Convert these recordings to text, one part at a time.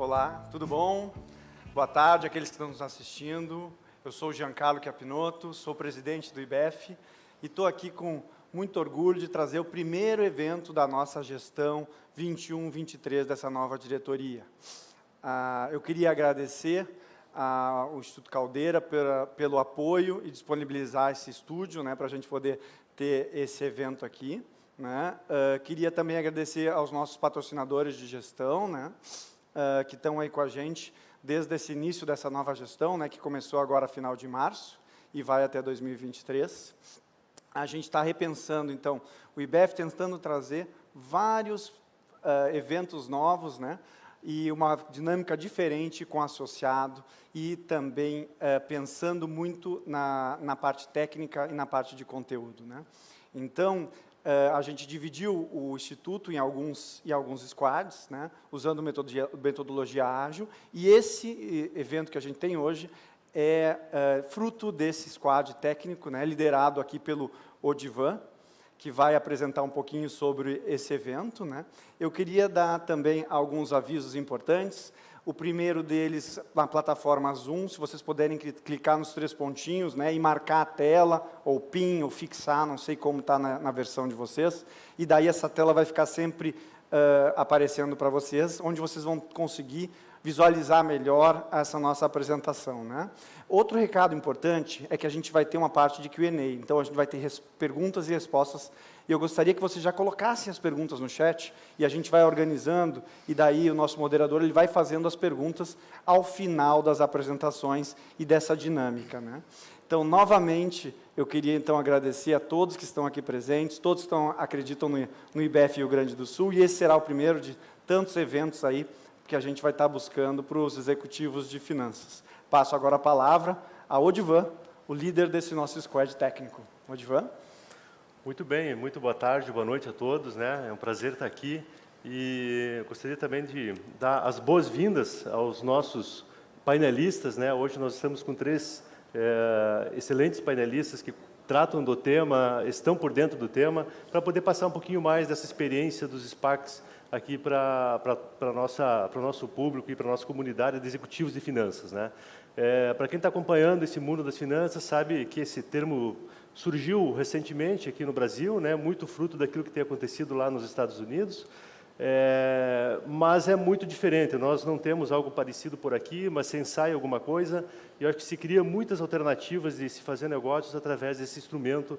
Olá, tudo bom? Boa tarde àqueles que estão nos assistindo. Eu sou o Giancarlo Chiappinotto, sou presidente do IBEF e estou aqui com muito orgulho de trazer o primeiro evento da nossa gestão 21-23 dessa nova diretoria. Eu queria agradecer ao Instituto Caldeira pelo apoio e disponibilizar esse estúdio, né, para a gente poder ter esse evento aqui. Né? Queria também agradecer aos nossos patrocinadores de gestão, né, que estão aí com a gente desde esse início dessa nova gestão, né, que começou agora final de março e vai até 2023. A gente está repensando, então, o IBEF tentando trazer vários eventos novos, né, e uma dinâmica diferente com o associado e também pensando muito na parte técnica e na parte de conteúdo. Né. Então, a gente dividiu o Instituto em alguns squads, né, usando metodologia ágil, e esse evento que a gente tem hoje é fruto desse squad técnico, né, liderado aqui pelo Odivan, que vai apresentar um pouquinho sobre esse evento. Né. Eu queria dar também alguns avisos importantes. O primeiro deles, na plataforma Zoom, se vocês puderem clicar nos 3 pontinhos, né, e marcar a tela, ou PIN, ou fixar, não sei como está na versão de vocês, e daí essa tela vai ficar sempre aparecendo para vocês, onde vocês vão conseguir visualizar melhor essa nossa apresentação. Né. Outro recado importante é que a gente vai ter uma parte de Q&A, então a gente vai ter perguntas e respostas, e eu gostaria que vocês já colocassem as perguntas no chat, e a gente vai organizando, e daí o nosso moderador ele vai fazendo as perguntas ao final das apresentações e dessa dinâmica. Né. Então, novamente, eu queria então agradecer a todos que estão aqui presentes, todos que acreditam no IBEF Rio Grande do Sul, e esse será o primeiro de tantos eventos aí que a gente vai estar buscando para os executivos de finanças. Passo agora a palavra a Odivan, o líder desse nosso squad técnico. Odivan. Muito bem, muito boa tarde, boa noite a todos, né? É um prazer estar aqui e gostaria também de dar as boas-vindas aos nossos painelistas, né? Hoje nós estamos com 3 excelentes painelistas que tratam do tema, estão por dentro do tema, para poder passar um pouquinho mais dessa experiência dos SPACs aqui para o nosso público e para a nossa comunidade de executivos de finanças. Né? Para quem está acompanhando esse mundo das finanças, sabe que esse termo surgiu recentemente aqui no Brasil, né? Muito fruto daquilo que tem acontecido lá nos Estados Unidos, mas é muito diferente. Nós não temos algo parecido por aqui, mas se ensaia alguma coisa, e eu acho que se cria muitas alternativas de se fazer negócios através desse instrumento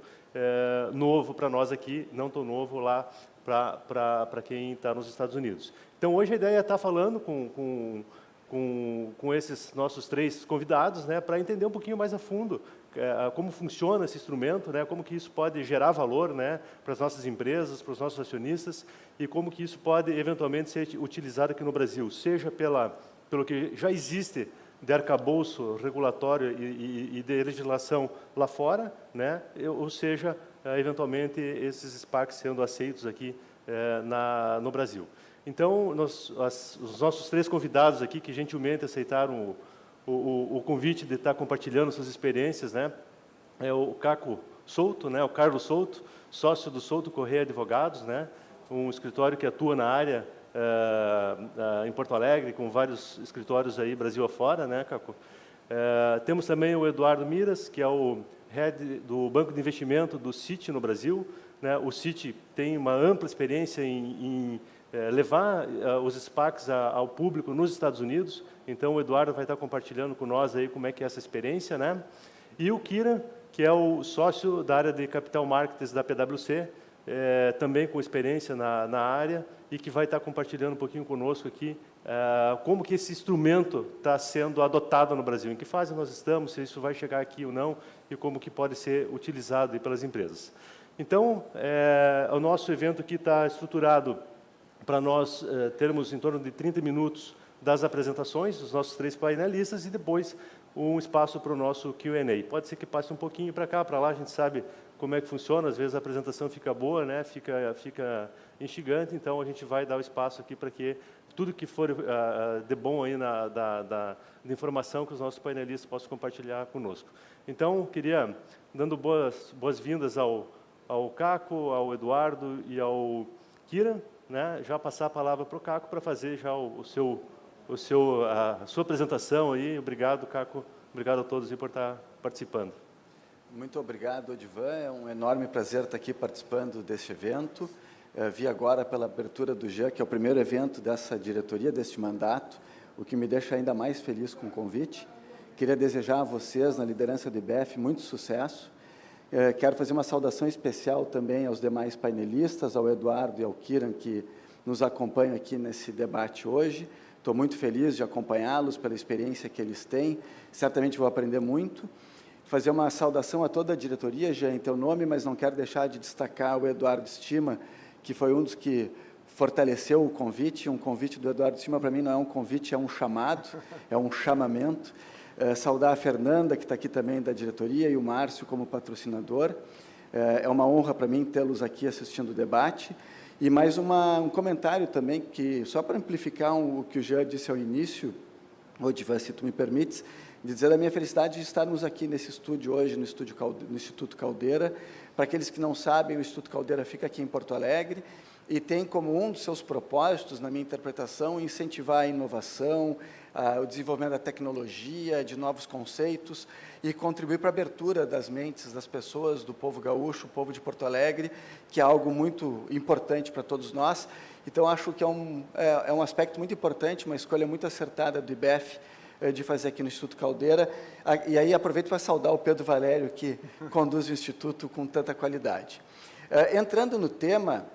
novo para nós aqui, não tão novo lá para quem está nos Estados Unidos. Então, hoje a ideia é estar falando com esses nossos 3 convidados, né, para entender um pouquinho mais a fundo como funciona esse instrumento, né, como que isso pode gerar valor, né, para as nossas empresas, para os nossos acionistas, e como que isso pode, eventualmente, ser utilizado aqui no Brasil, seja pelo que já existe de arcabouço regulatório e de legislação lá fora, né, ou seja, eventualmente, esses SPACs sendo aceitos aqui no Brasil. Então, os nossos 3 convidados aqui, que gentilmente aceitaram o convite de estar compartilhando suas experiências, né, é o Caco Souto, né, o Carlos Souto, sócio do Souto Correia Advogados, né, um escritório que atua na área em Porto Alegre, com vários escritórios aí Brasil afora, né, Caco? Temos também o Eduardo Miras, que é o head do Banco de Investimento do Citi no Brasil. Né? O Citi tem uma ampla experiência em levar os SPACs ao público nos Estados Unidos. Então, o Eduardo vai estar compartilhando com nós aí como é que é essa experiência. Né? E o Kira, que é o sócio da área de Capital Markets da PwC, também com experiência na área, e que vai estar compartilhando um pouquinho conosco aqui como que esse instrumento está sendo adotado no Brasil, em que fase nós estamos, se isso vai chegar aqui ou não, e como que pode ser utilizado pelas empresas. Então, o nosso evento aqui está estruturado para nós termos em torno de 30 minutos das apresentações dos nossos 3 painelistas e depois um espaço para o nosso Q&A. Pode ser que passe um pouquinho para cá, para lá, a gente sabe como é que funciona, às vezes a apresentação fica boa, né? fica instigante, então a gente vai dar o espaço aqui para que tudo que for de bom aí de informação que os nossos painelistas possam compartilhar conosco. Então, queria, dando boas-vindas ao Caco, ao Eduardo e ao Kira, né, já passar a palavra para o Caco para fazer já o a sua apresentação aí. Obrigado, Caco. Obrigado a todos aí por estar participando. Muito obrigado, Odivan. É um enorme prazer estar aqui participando deste evento. Vi agora pela abertura do Jean, que é o primeiro evento dessa diretoria, deste mandato, o que me deixa ainda mais feliz com o convite. Queria desejar a vocês, na liderança do IBEF, muito sucesso. Quero fazer uma saudação especial também aos demais painelistas, ao Eduardo e ao Kiran, que nos acompanham aqui nesse debate hoje. Estou muito feliz de acompanhá-los pela experiência que eles têm. Certamente vou aprender muito. Fazer uma saudação a toda a diretoria, já em teu nome, mas não quero deixar de destacar o Eduardo Stima, que foi um dos que fortaleceu o convite. Um convite do Eduardo Stima, para mim, não é um convite, é um chamado, é um chamamento. Saudar a Fernanda, que está aqui também da diretoria, e o Márcio como patrocinador. É uma honra para mim tê-los aqui assistindo o debate. E mais um comentário também, que só para amplificar o que o Jean disse ao início, Odivan, se tu me permites, de dizer a minha felicidade de estarmos aqui nesse estúdio hoje, no Instituto Caldeira. Para aqueles que não sabem, o Instituto Caldeira fica aqui em Porto Alegre e tem como um dos seus propósitos, na minha interpretação, incentivar a inovação, o desenvolvimento da tecnologia, de novos conceitos e contribuir para a abertura das mentes das pessoas, do povo gaúcho, o povo de Porto Alegre, que é algo muito importante para todos nós. Então, acho que é um aspecto muito importante, uma escolha muito acertada do IBEF, de fazer aqui no Instituto Caldeira. E aí aproveito para saudar o Pedro Valério, que conduz o Instituto com tanta qualidade. Entrando no tema,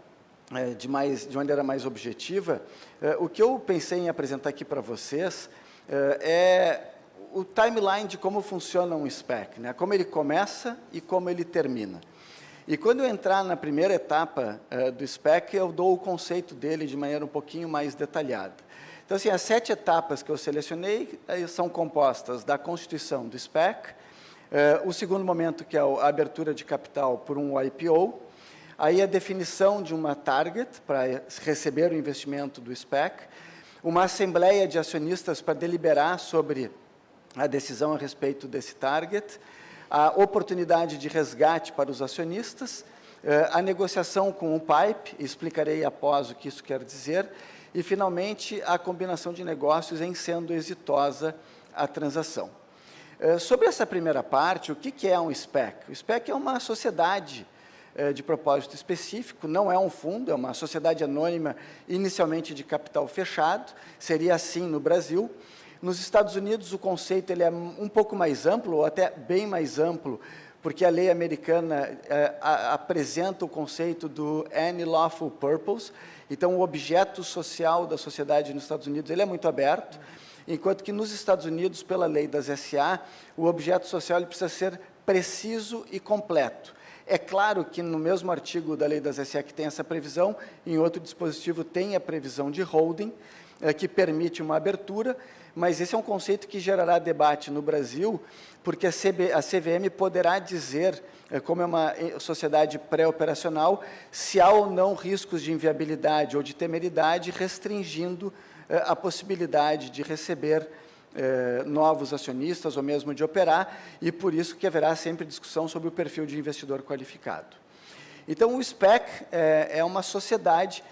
de maneira mais objetiva, o que eu pensei em apresentar aqui para vocês é o timeline de como funciona um SPAC, né? Como ele começa e como ele termina. E quando eu entrar na primeira etapa do SPAC, eu dou o conceito dele de maneira um pouquinho mais detalhada. Então, assim, as 7 etapas que eu selecionei são compostas da constituição do SPAC, o segundo momento, que é a abertura de capital por um IPO, aí a definição de uma target para receber o investimento do SPAC, uma assembleia de acionistas para deliberar sobre a decisão a respeito desse target, a oportunidade de resgate para os acionistas, a negociação com o PIPE, explicarei após o que isso quer dizer, e, finalmente, a combinação de negócios em sendo exitosa a transação. Sobre essa primeira parte, o que é um SPAC? O SPAC é uma sociedade de propósito específico, não é um fundo, é uma sociedade anônima, inicialmente de capital fechado, seria assim no Brasil. Nos Estados Unidos, o conceito ele é um pouco mais amplo, ou até bem mais amplo, porque a lei americana apresenta o conceito do Any Lawful Purpose. Então, o objeto social da sociedade nos Estados Unidos ele é muito aberto, enquanto que nos Estados Unidos, pela lei das SA, o objeto social ele precisa ser preciso e completo. É claro que no mesmo artigo da lei das SA que tem essa previsão, em outro dispositivo tem a previsão de holding, que permite uma abertura, mas esse é um conceito que gerará debate no Brasil, porque a CVM poderá dizer, como é uma sociedade pré-operacional, se há ou não riscos de inviabilidade ou de temeridade, restringindo a possibilidade de receber novos acionistas ou mesmo de operar, e por isso que haverá sempre discussão sobre o perfil de investidor qualificado. Então, o SPAC é uma sociedade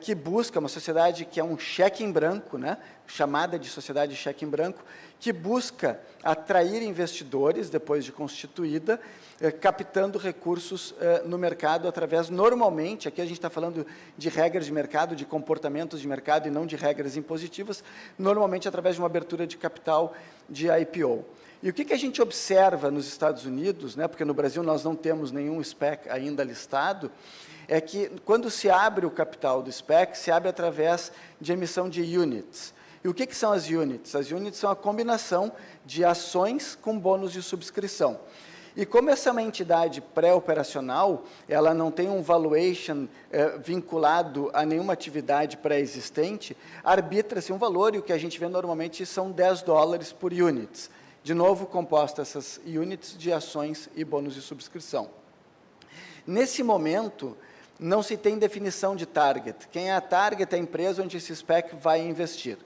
que busca, uma sociedade que é um cheque em branco, né, chamada de sociedade de cheque em branco, que busca atrair investidores, depois de constituída, captando recursos no mercado através, normalmente, aqui a gente está falando de regras de mercado, de comportamentos de mercado e não de regras impositivas, normalmente através de uma abertura de capital de IPO. E o que a gente observa nos Estados Unidos, né, porque no Brasil nós não temos nenhum SPAC ainda listado, é que quando se abre o capital do SPAC, se abre através de emissão de units. E o que são as units? As units são a combinação de ações com bônus de subscrição. E como essa é uma entidade pré-operacional, ela não tem um valuation vinculado a nenhuma atividade pré-existente, arbitra-se um valor, e o que a gente vê normalmente são $10 por units. De novo, composta essas units de ações e bônus de subscrição. Nesse momento, não se tem definição de target. Quem é a target é a empresa onde esse SPAC vai investir.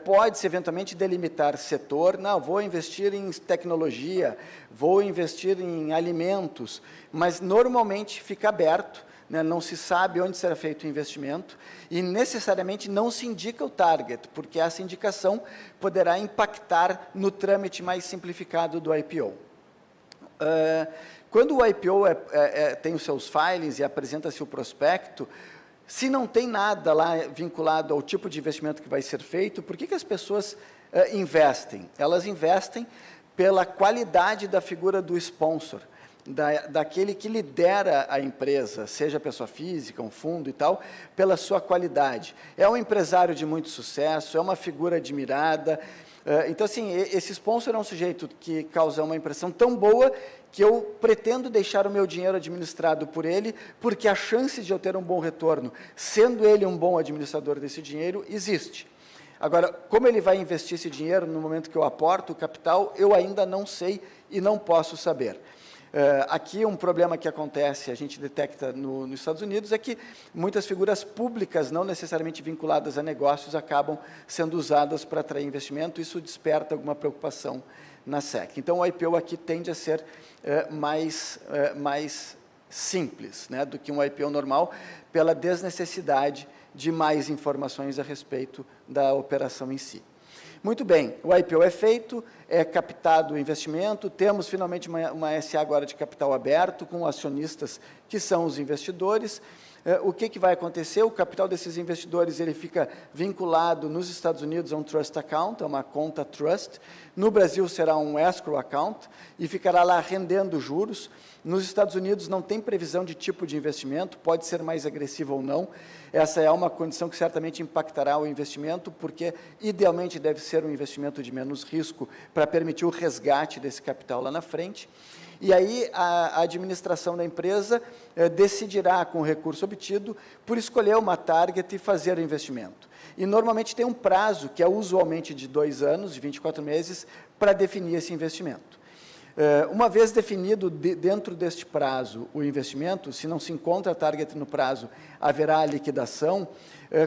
Pode-se, eventualmente, delimitar setor. Não, vou investir em tecnologia, vou investir em alimentos, mas, normalmente, fica aberto né, não se sabe onde será feito o investimento e necessariamente não se indica o target, porque essa indicação poderá impactar no trâmite mais simplificado do IPO. Quando o IPO tem os seus filings e apresenta-se o prospecto, se não tem nada lá vinculado ao tipo de investimento que vai ser feito, por que as pessoas investem? Elas investem pela qualidade da figura do sponsor, daquele que lidera a empresa, seja pessoa física, um fundo e tal, pela sua qualidade. É um empresário de muito sucesso, é uma figura admirada. Então, assim, esse sponsor é um sujeito que causa uma impressão tão boa que eu pretendo deixar o meu dinheiro administrado por ele, porque a chance de eu ter um bom retorno, sendo ele um bom administrador desse dinheiro, existe. Agora, como ele vai investir esse dinheiro no momento que eu aporto o capital, eu ainda não sei e não posso saber. Aqui um problema que acontece, a gente detecta nos Estados Unidos, é que muitas figuras públicas, não necessariamente vinculadas a negócios, acabam sendo usadas para atrair investimento, isso desperta alguma preocupação na SEC. Então, o IPO aqui tende a ser mais simples, né, do que um IPO normal, pela desnecessidade de mais informações a respeito da operação em si. Muito bem, o IPO é feito, é captado o investimento, temos finalmente uma SA agora de capital aberto, com acionistas que são os investidores. O que vai acontecer? O capital desses investidores ele fica vinculado nos Estados Unidos a um trust account, a uma conta trust. No Brasil será um escrow account e ficará lá rendendo juros. Nos Estados Unidos não tem previsão de tipo de investimento, pode ser mais agressivo ou não. Essa é uma condição que certamente impactará o investimento, porque idealmente deve ser um investimento de menos risco para permitir o resgate desse capital lá na frente. E aí a administração da empresa decidirá, com o recurso obtido, por escolher uma target e fazer o investimento. E normalmente tem um prazo, que é usualmente de 2 anos, de 24 meses, para definir esse investimento. Uma vez definido dentro deste prazo o investimento, se não se encontra a target no prazo, haverá a liquidação,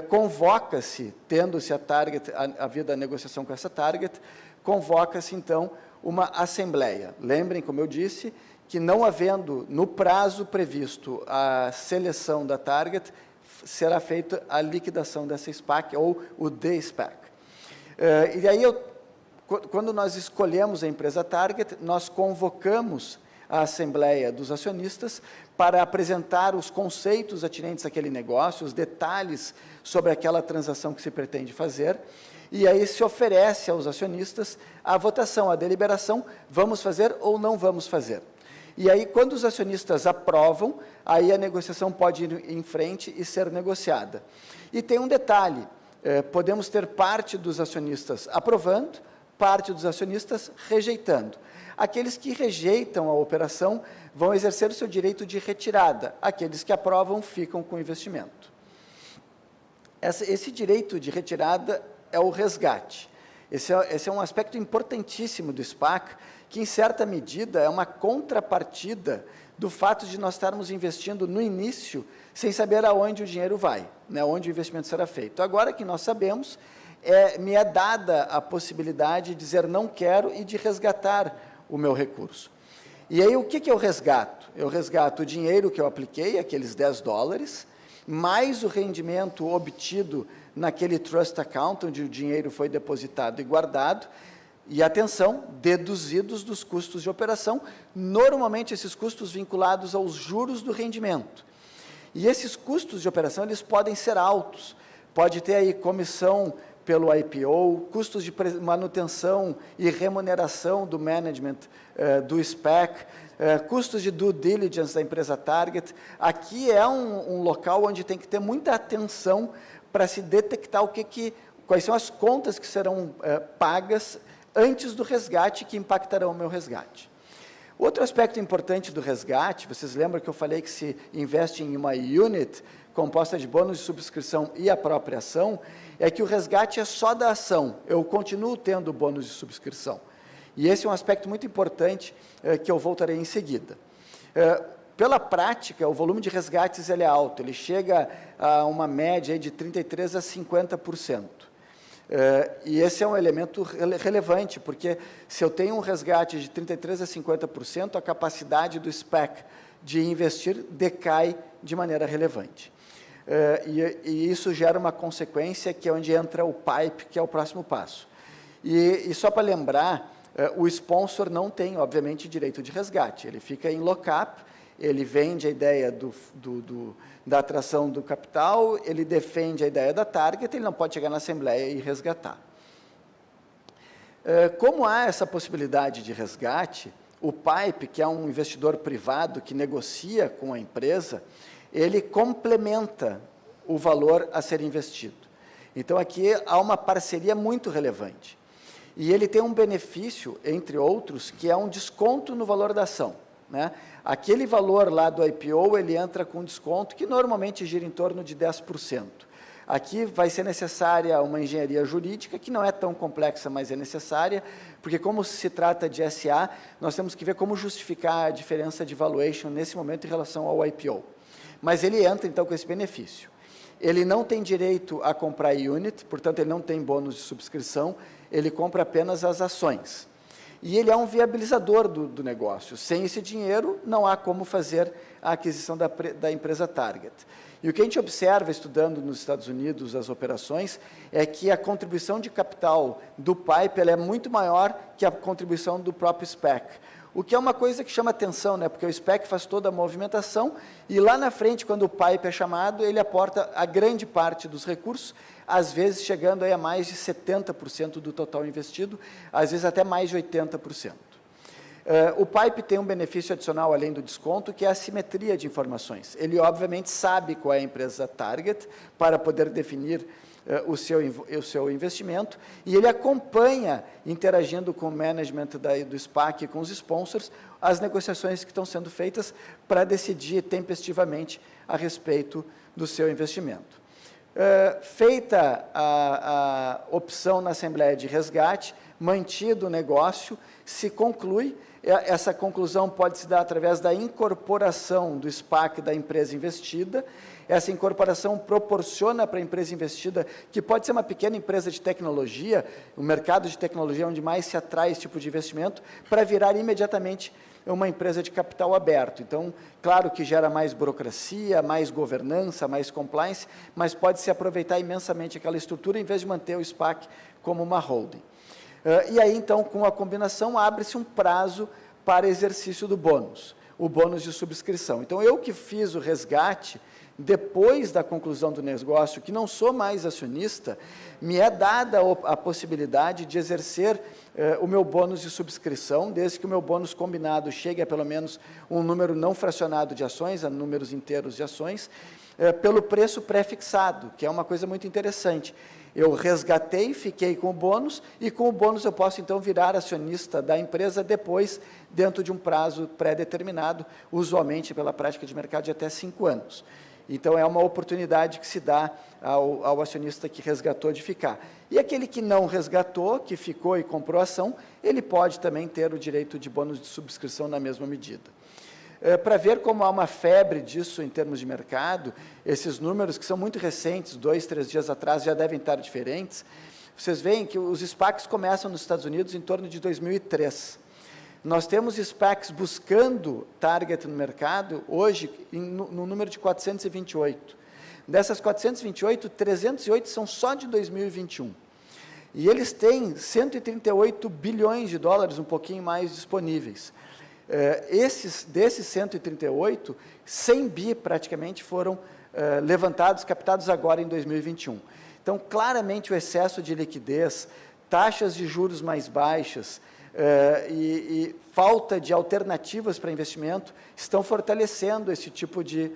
convoca-se, tendo-se a target, havida a negociação com essa target, convoca-se então uma assembleia. Lembrem, como eu disse, que não havendo no prazo previsto a seleção da target, será feita a liquidação dessa SPAC ou o de-SPAC. E aí, quando nós escolhemos a empresa target, nós convocamos a assembleia dos acionistas para apresentar os conceitos atinentes àquele negócio, os detalhes sobre aquela transação que se pretende fazer, e aí se oferece aos acionistas a votação, a deliberação, vamos fazer ou não vamos fazer. E aí, quando os acionistas aprovam, aí a negociação pode ir em frente e ser negociada. E tem um detalhe, podemos ter parte dos acionistas aprovando, parte dos acionistas rejeitando. Aqueles que rejeitam a operação vão exercer o seu direito de retirada, aqueles que aprovam ficam com o investimento. Esse direito de retirada é o resgate. Esse é um aspecto importantíssimo do SPAC, que, em certa medida, é uma contrapartida do fato de nós estarmos investindo no início sem saber aonde o dinheiro vai, né, onde o investimento será feito. Agora que nós sabemos, me é dada a possibilidade de dizer não quero e de resgatar o meu recurso. E aí, o que eu resgato? Eu resgato o dinheiro que eu apliquei, aqueles $10, mais o rendimento obtido naquele trust account, onde o dinheiro foi depositado e guardado, e, atenção, deduzidos dos custos de operação, normalmente esses custos vinculados aos juros do rendimento. E esses custos de operação, eles podem ser altos, pode ter aí comissão pelo IPO, custos de manutenção e remuneração do management do SPAC, custos de due diligence da empresa target. Aqui é um local onde tem que ter muita atenção para se detectar quais são as contas que serão pagas antes do resgate, que impactarão o meu resgate. Outro aspecto importante do resgate, vocês lembram que eu falei que se investe em uma unit composta de bônus de subscrição e a própria ação, é que o resgate é só da ação, eu continuo tendo bônus de subscrição. E esse é um aspecto muito importante que eu voltarei em seguida. Pela prática, o volume de resgates ele é alto, ele chega a uma média aí de 33% a 50%. E esse é um elemento relevante, porque se eu tenho um resgate de 33% a 50%, a capacidade do SPAC de investir decai de maneira relevante. E isso gera uma consequência que é onde entra o PIPE, que é o próximo passo. E só para lembrar, o sponsor não tem, obviamente, direito de resgate. Ele fica em lock-up, ele vende a ideia da atração do capital, ele defende a ideia da target, ele não pode chegar na Assembleia e resgatar. Como há essa possibilidade de resgate, o PIPE, que é um investidor privado que negocia com a empresa, ele complementa o valor a ser investido. Então, aqui há uma parceria muito relevante. E ele tem um benefício, entre outros, que é um desconto no valor da ação, né? Aquele valor lá do IPO, ele entra com desconto que normalmente gira em torno de 10%. Aqui vai ser necessária uma engenharia jurídica, que não é tão complexa, mas é necessária, porque como se trata de SA, nós temos que ver como justificar a diferença de valuation nesse momento em relação ao IPO. Mas ele entra, então, com esse benefício. Ele não tem direito a comprar unit, portanto, ele não tem bônus de subscrição, ele compra apenas as ações. E ele é um viabilizador do negócio. Sem esse dinheiro, não há como fazer a aquisição da empresa target. E o que a gente observa, estudando nos Estados Unidos as operações, é que a contribuição de capital do PIPE ela é muito maior que a contribuição do próprio SPAC. O que é uma coisa que chama atenção, né? Porque o SPAC faz toda a movimentação e lá na frente, quando o PIPE é chamado, ele aporta a grande parte dos recursos, às vezes chegando aí a mais de 70% do total investido, às vezes até mais de 80%. O PIPE tem um benefício adicional, além do desconto, que é a simetria de informações. Ele, obviamente, sabe qual é a empresa target para poder definir o seu investimento, e ele acompanha, interagindo com o management do SPAC e com os sponsors, as negociações que estão sendo feitas para decidir tempestivamente a respeito do seu investimento. Feita a opção na Assembleia de Resgate, mantido o negócio, se conclui. Essa conclusão pode se dar através da incorporação do SPAC da empresa investida. Essa incorporação proporciona para a empresa investida, que pode ser uma pequena empresa de tecnologia, o mercado de tecnologia onde mais se atrai esse tipo de investimento, para virar imediatamente uma empresa de capital aberto. Então, claro que gera mais burocracia, mais governança, mais compliance, mas pode-se aproveitar imensamente aquela estrutura em vez de manter o SPAC como uma holding. E aí, então, com a combinação, abre-se um prazo para exercício do bônus, o bônus de subscrição. Então, eu que fiz o resgate, depois da conclusão do negócio, que não sou mais acionista, me é dada a possibilidade de exercer o meu bônus de subscrição, desde que o meu bônus combinado chegue a pelo menos um número não fracionado de ações, a números inteiros de ações, pelo preço pré-fixado, que é uma coisa muito interessante. Eu resgatei, fiquei com o bônus, e com o bônus eu posso, então, virar acionista da empresa depois, dentro de um prazo pré-determinado, usualmente pela prática de mercado de até 5 anos. Então, é uma oportunidade que se dá ao acionista que resgatou de ficar. E aquele que não resgatou, que ficou e comprou a ação, ele pode também ter o direito de bônus de subscrição na mesma medida. Para ver como há uma febre disso em termos de mercado, esses números que são muito recentes, 2, 3 dias atrás, já devem estar diferentes. Vocês veem que os SPACs começam nos Estados Unidos em torno de 2003. Nós temos SPACs buscando target no mercado, hoje, no número de 428. Dessas 428, 308 são só de 2021. E eles têm 138 bilhões de dólares, um pouquinho mais disponíveis. Desses 138, 100 bi praticamente foram levantados, captados agora em 2021. Então, claramente, o excesso de liquidez, taxas de juros mais baixas e falta de alternativas para investimento estão fortalecendo esse tipo de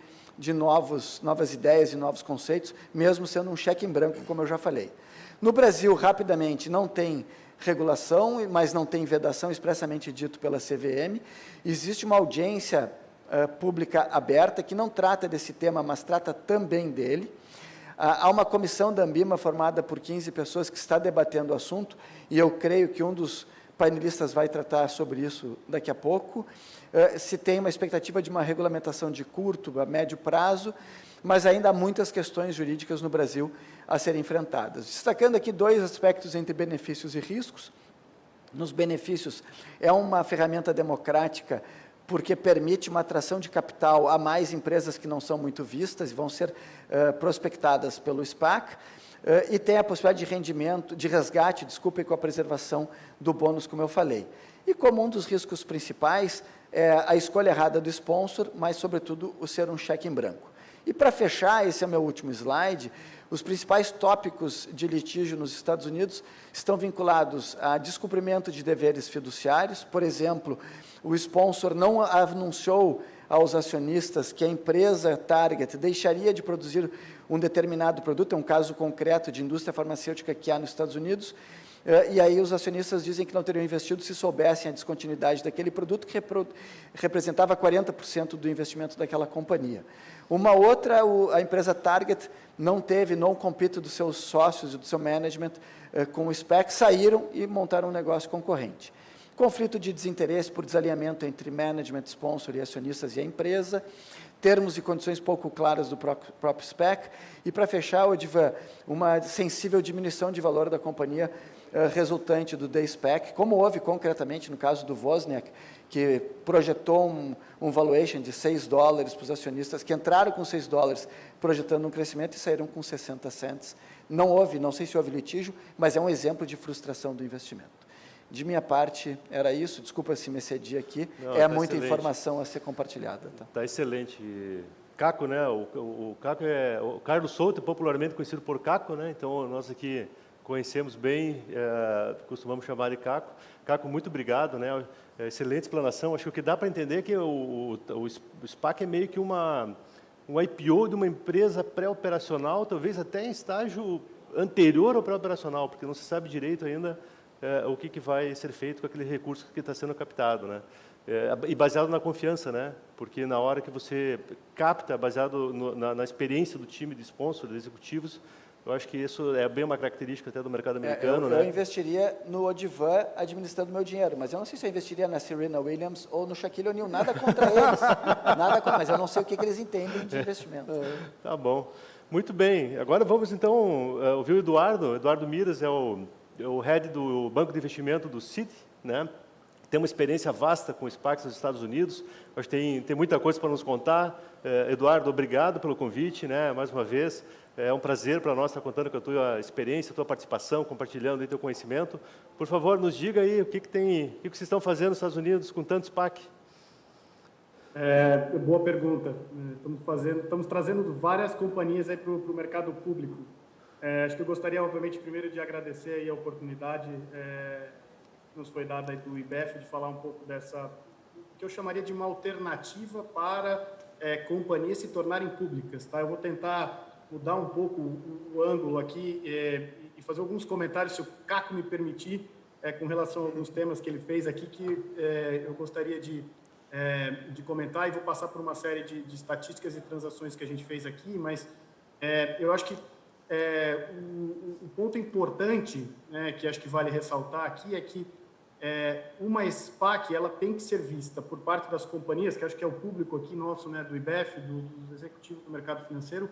novas ideias e novos conceitos, mesmo sendo um cheque em branco, como eu já falei. No Brasil, rapidamente, não tem regulação, mas não tem vedação expressamente dito pela CVM. Existe uma audiência pública aberta que não trata desse tema, mas trata também dele. Há uma comissão da Anbima formada por 15 pessoas que está debatendo o assunto, e eu creio que um dos painelistas vai tratar sobre isso daqui a pouco. Se tem uma expectativa de uma regulamentação de curto a médio prazo, mas ainda há muitas questões jurídicas no Brasil a serem enfrentadas. Destacando aqui 2 aspectos entre benefícios e riscos. Nos benefícios, é uma ferramenta democrática porque permite uma atração de capital a mais empresas que não são muito vistas e vão ser prospectadas pelo SPAC, e tem a possibilidade de rendimento, de resgate, desculpem, com a preservação do bônus, como eu falei. E como um dos riscos principais é a escolha errada do sponsor, mas, sobretudo, o ser um cheque em branco. E, para fechar, esse é o meu último slide, os principais tópicos de litígio nos Estados Unidos estão vinculados a descumprimento de deveres fiduciários. Por exemplo, o sponsor não anunciou aos acionistas que a empresa target deixaria de produzir um determinado produto, é um caso concreto de indústria farmacêutica que há nos Estados Unidos, e aí os acionistas dizem que não teriam investido se soubessem a descontinuidade daquele produto, que representava 40% do investimento daquela companhia. Uma outra, a empresa Target não teve non-compete dos seus sócios e do seu management com o SPAC, saíram e montaram um negócio concorrente. Conflito de desinteresse por desalinhamento entre management, sponsor e acionistas e a empresa, termos e condições pouco claras do próprio SPAC, e, para fechar, Odivan, uma sensível diminuição de valor da companhia resultante do D-SPAC, como houve concretamente no caso do Wozniak, que projetou um valuation de $6 para os acionistas, que entraram com $6 projetando um crescimento e saíram com 60 cents. Não houve, não sei se houve litígio, mas é um exemplo de frustração do investimento. De minha parte, era isso. Desculpa se me excedi aqui. Não, é tá muita excelente. Informação a ser compartilhada. Tá excelente. Caco, né? O Caco é o Carlos Souto, popularmente conhecido por Caco, né? Então nós aqui conhecemos bem, costumamos chamar de Caco. Caco, muito obrigado, né? Excelente explanação. Acho que o que dá para entender é que o SPAC é meio que um IPO de uma empresa pré-operacional, talvez até em estágio anterior ao pré-operacional, porque não se sabe direito ainda o que vai ser feito com aquele recurso que está sendo captado, né? E baseado na confiança, né? Porque na hora que você capta, baseado na experiência do time de sponsor, de executivos, eu acho que isso é bem uma característica até do mercado americano, né? Eu investiria no Odivan administrando meu dinheiro, mas eu não sei se eu investiria na Serena Williams ou no Shaquille O'Neal, nada contra eles, mas eu não sei o que eles entendem de investimento. Tá bom. Muito bem. Agora vamos, então, ouvir o Eduardo. Eduardo Miras é o head do Banco de Investimento do Citi, né? Tem uma experiência vasta com SPACs nos Estados Unidos. Acho que tem muita coisa para nos contar. Eduardo, obrigado pelo convite, né? Mais uma vez. É um prazer para nós estar contando com a tua experiência, a tua participação, compartilhando aí teu conhecimento. Por favor, nos diga aí o que vocês estão fazendo nos Estados Unidos com tanto SPAC. Boa pergunta. Estamos trazendo várias companhias aí para o mercado público. Acho que eu gostaria, obviamente, primeiro de agradecer aí a oportunidade que nos foi dada aí do IBEF de falar um pouco dessa, que eu chamaria de uma alternativa para companhias se tornarem públicas. Tá? Eu vou tentar mudar um pouco o ângulo aqui e fazer alguns comentários, se o Caco me permitir, com relação a alguns temas que ele fez aqui, que eu gostaria de comentar, e vou passar por uma série de estatísticas e transações que a gente fez aqui, mas eu acho que o ponto importante, né, que acho que vale ressaltar aqui, é que uma SPAC ela tem que ser vista por parte das companhias, que acho que é o público aqui nosso, né, do IBEF, dos executivos do mercado financeiro,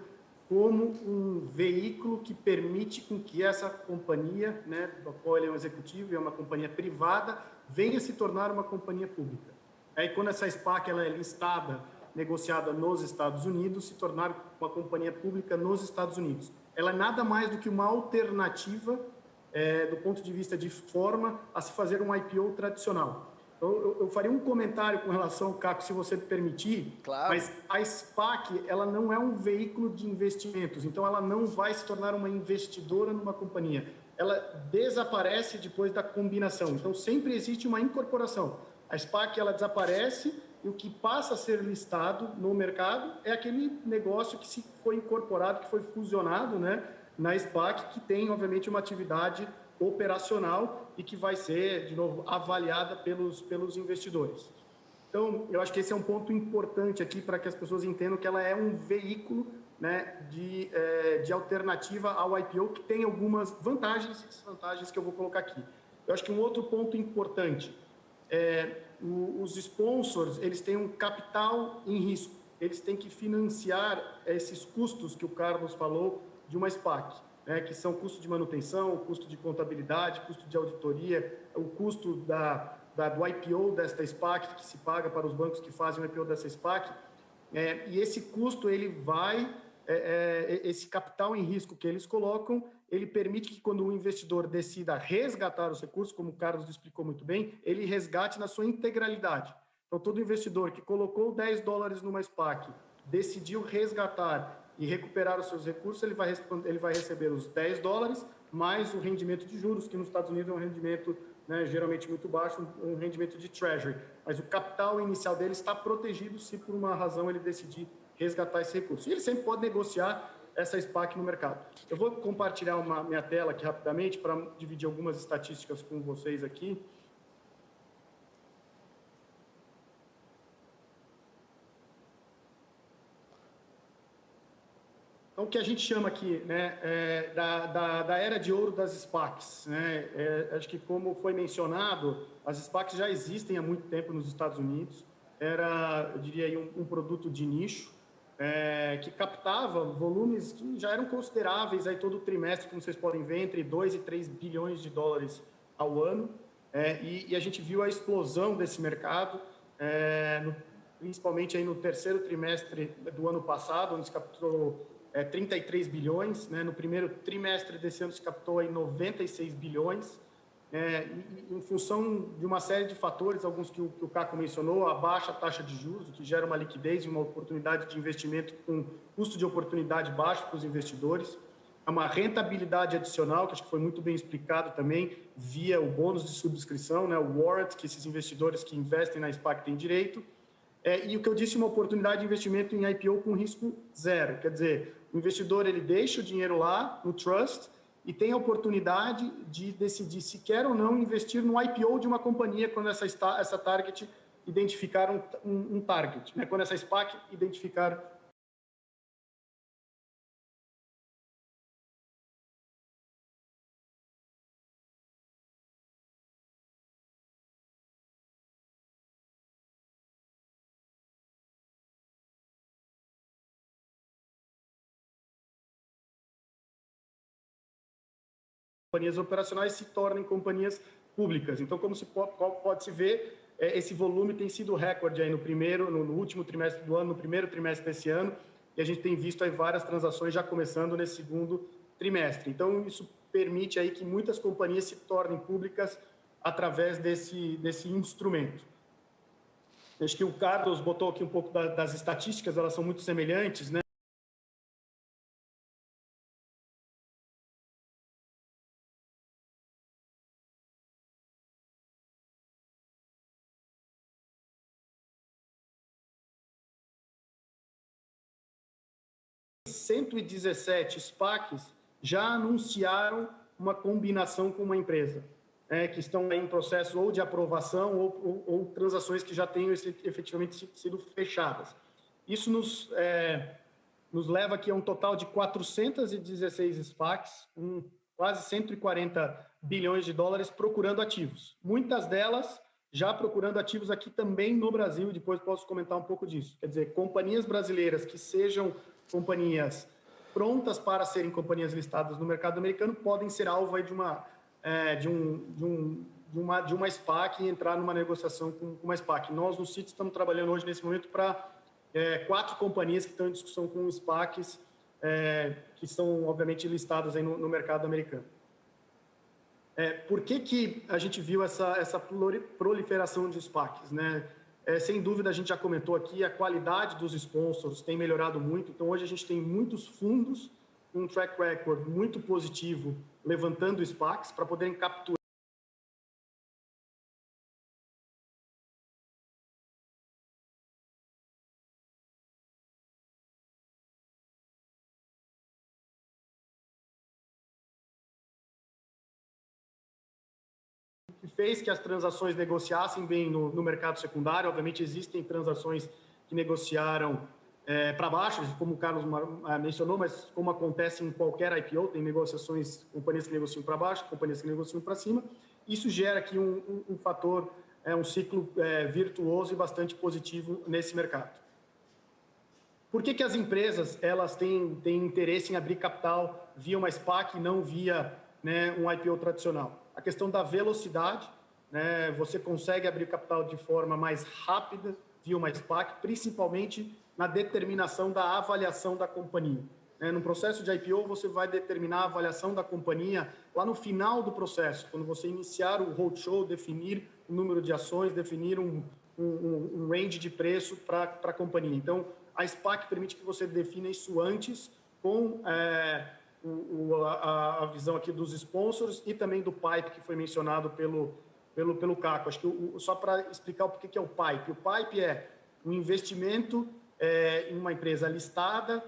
como um veículo que permite com que essa companhia, né, do qual ele é um executivo e é uma companhia privada, venha se tornar uma companhia pública. Aí, quando essa SPAC ela é listada, negociada nos Estados Unidos, se tornar uma companhia pública nos Estados Unidos. Ela é nada mais do que uma alternativa, do ponto de vista de forma, a se fazer um IPO tradicional. Então, eu faria um comentário com relação ao Caco, se você permitir, claro. Mas a SPAC ela não é um veículo de investimentos, então ela não vai se tornar uma investidora numa companhia. Ela desaparece depois da combinação, então sempre existe uma incorporação. A SPAC ela desaparece e o que passa a ser listado no mercado é aquele negócio que se foi incorporado, que foi fusionado, né, na SPAC, que tem, obviamente, uma atividade operacional e que vai ser, de novo, avaliada pelos investidores. Então, eu acho que esse é um ponto importante aqui para que as pessoas entendam que ela é um veículo, né, de alternativa ao IPO, que tem algumas vantagens e desvantagens que eu vou colocar aqui. Eu acho que um outro ponto importante os sponsors, eles têm um capital em risco, eles têm que financiar esses custos que o Carlos falou de uma SPAC, né, que são custo de manutenção, custo de contabilidade, custo de auditoria, o custo do IPO desta SPAC, que se paga para os bancos que fazem o IPO dessa SPAC, e esse custo, ele vai, esse capital em risco que eles colocam, ele permite que quando o investidor decida resgatar os recursos, como o Carlos explicou muito bem, ele resgate na sua integralidade. Então, todo investidor que colocou $10 numa SPAC, decidiu resgatar e recuperar os seus recursos, ele vai receber os $10 mais o rendimento de juros, que nos Estados Unidos é um rendimento, né, geralmente muito baixo, um rendimento de treasury. Mas o capital inicial dele está protegido se por uma razão ele decidir resgatar esse recurso. E ele sempre pode negociar essa SPAC no mercado. Eu vou compartilhar minha tela aqui rapidamente para dividir algumas estatísticas com vocês aqui. Então, o que a gente chama aqui, né, da era de ouro das SPACs, né? Acho que, como foi mencionado, as SPACs já existem há muito tempo nos Estados Unidos. Era, eu diria, aí, um produto de nicho, que captava volumes que já eram consideráveis aí todo trimestre, como vocês podem ver, entre 2 e 3 bilhões de dólares ao ano. E a gente viu a explosão desse mercado, principalmente aí no terceiro trimestre do ano passado, onde se capturou 33 bilhões, né? No primeiro trimestre desse ano se captou aí 96 bilhões, em função de uma série de fatores, alguns que o Caco mencionou, a baixa taxa de juros, que gera uma liquidez e uma oportunidade de investimento com custo de oportunidade baixo para os investidores, uma rentabilidade adicional, que acho que foi muito bem explicado também, via o bônus de subscrição, né? O warrant, que esses investidores que investem na SPAC têm direito, e o que eu disse, uma oportunidade de investimento em IPO com risco zero. Quer dizer, o investidor ele deixa o dinheiro lá no trust e tem a oportunidade de decidir se quer ou não investir no IPO de uma companhia quando essa target identificar um target, né? Quando essa SPAC identificar companhias operacionais se tornem companhias públicas. Então, como pode se ver, esse volume tem sido recorde aí no último trimestre do ano, no primeiro trimestre desse ano, e a gente tem visto aí várias transações já começando nesse segundo trimestre. Então, isso permite aí que muitas companhias se tornem públicas através desse instrumento. Acho que o Carlos botou aqui um pouco das estatísticas, elas são muito semelhantes, né? ...117 SPACs já anunciaram uma combinação com uma empresa, que estão em processo ou de aprovação ou transações que já tenham efetivamente sido fechadas. Isso nos leva aqui a um total de 416 SPACs, com quase 140 bilhões de dólares procurando ativos. Muitas delas já procurando ativos aqui também no Brasil, e depois posso comentar um pouco disso. Quer dizer, companhias brasileiras que sejam companhias prontas para serem companhias listadas no mercado americano podem ser alvo aí de uma SPAC e entrar numa negociação com uma SPAC. Nós, no CIT, estamos trabalhando hoje, nesse momento, para 4 companhias que estão em discussão com SPACs, que são, obviamente, listadas aí no mercado americano. Por que a gente viu essa proliferação de SPACs, né? Sem dúvida, a gente já comentou aqui, a qualidade dos sponsors tem melhorado muito. Então, hoje a gente tem muitos fundos com um track record muito positivo, levantando SPACs para poderem capturar que fez que as transações negociassem bem no mercado secundário. Obviamente, existem transações que negociaram para baixo, como o Carlos mencionou, mas como acontece em qualquer IPO, tem negociações, companhias que negociam para baixo, companhias que negociam para cima. Isso gera aqui um fator, um ciclo virtuoso e bastante positivo nesse mercado. Por que as empresas elas têm interesse em abrir capital via uma SPAC e não via, né, um IPO tradicional? A questão da velocidade, né, você consegue abrir capital de forma mais rápida via uma SPAC, principalmente na determinação da avaliação da companhia. No processo de IPO, você vai determinar a avaliação da companhia lá no final do processo, quando você iniciar o roadshow, definir o número de ações, definir um range de preço para a companhia. Então, a SPAC permite que você defina isso antes, com a visão aqui dos sponsors e também do PIPE, que foi mencionado pelo Caco. Acho que só para explicar o que é o PIPE. O PIPE é um investimento em uma empresa listada,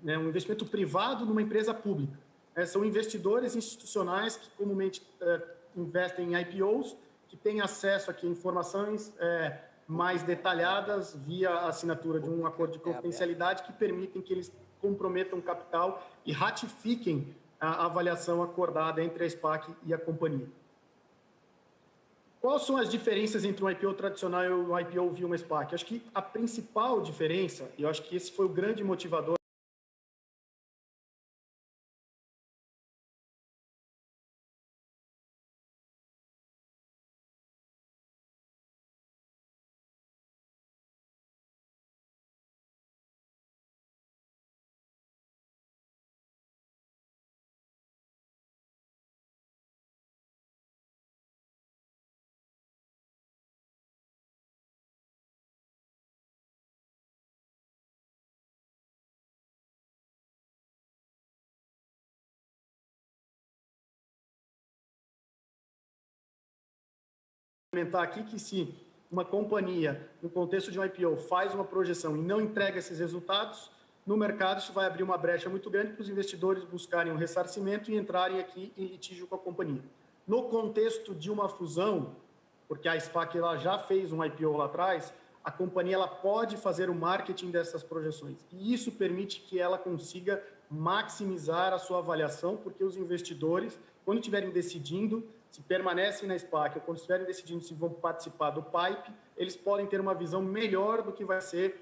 um investimento privado numa empresa pública. São investidores institucionais que comumente investem em IPOs, que têm acesso aqui a informações mais detalhadas via a assinatura de um acordo de confidencialidade que permitem que eles comprometam capital e ratifiquem a avaliação acordada entre a SPAC e a companhia. Quais são as diferenças entre um IPO tradicional e um IPO via uma SPAC? Acho que a principal diferença, e eu acho que esse foi o grande motivador, comentar aqui que se uma companhia, no contexto de um IPO, faz uma projeção e não entrega esses resultados, no mercado isso vai abrir uma brecha muito grande para os investidores buscarem um ressarcimento e entrarem aqui em litígio com a companhia. No contexto de uma fusão, porque a SPAC ela já fez um IPO lá atrás, a companhia ela pode fazer o marketing dessas projeções. E isso permite que ela consiga maximizar a sua avaliação, porque os investidores, quando estiverem decidindo se permanecem na SPAC ou quando estiverem decidindo se vão participar do PIPE, eles podem ter uma visão melhor do que vai ser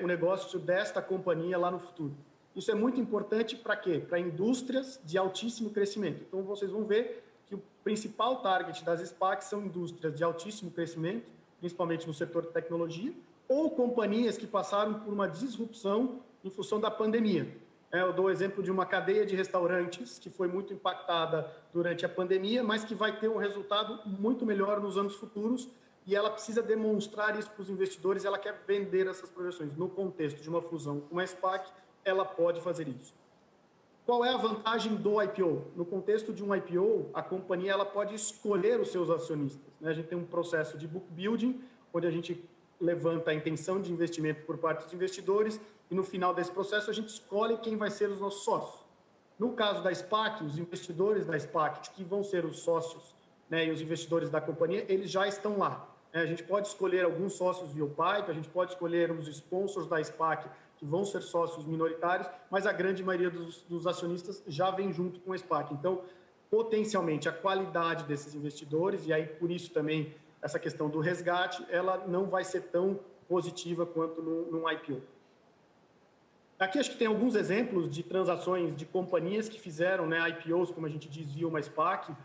o negócio desta companhia lá no futuro. Isso é muito importante para quê? Para indústrias de altíssimo crescimento. Então, vocês vão ver que o principal target das SPACs são indústrias de altíssimo crescimento, principalmente no setor de tecnologia, ou companhias que passaram por uma disrupção em função da pandemia. Eu dou o exemplo de uma cadeia de restaurantes que foi muito impactada durante a pandemia, mas que vai ter um resultado muito melhor nos anos futuros e ela precisa demonstrar isso para os investidores, ela quer vender essas projeções. No contexto de uma fusão com uma SPAC, ela pode fazer isso. Qual é a vantagem do IPO? No contexto de um IPO, a companhia ela pode escolher os seus acionistas. A gente tem um processo de book building, onde a gente levanta a intenção de investimento por parte dos investidores e no final desse processo a gente escolhe quem vai ser os nossos sócios. No caso da SPAC, os investidores da SPAC, que vão ser os sócios, e os investidores da companhia, eles já estão lá. A gente pode escolher alguns sócios via o PIPE, a gente pode escolher os sponsors da SPAC, que vão ser sócios minoritários, mas a grande maioria dos acionistas já vem junto com a SPAC. Então, potencialmente, a qualidade desses investidores, e aí por isso também essa questão do resgate, ela não vai ser tão positiva quanto num IPO. Aqui acho que tem alguns exemplos de transações de companhias que fizeram IPOs, como a gente diz, via uma SPAC,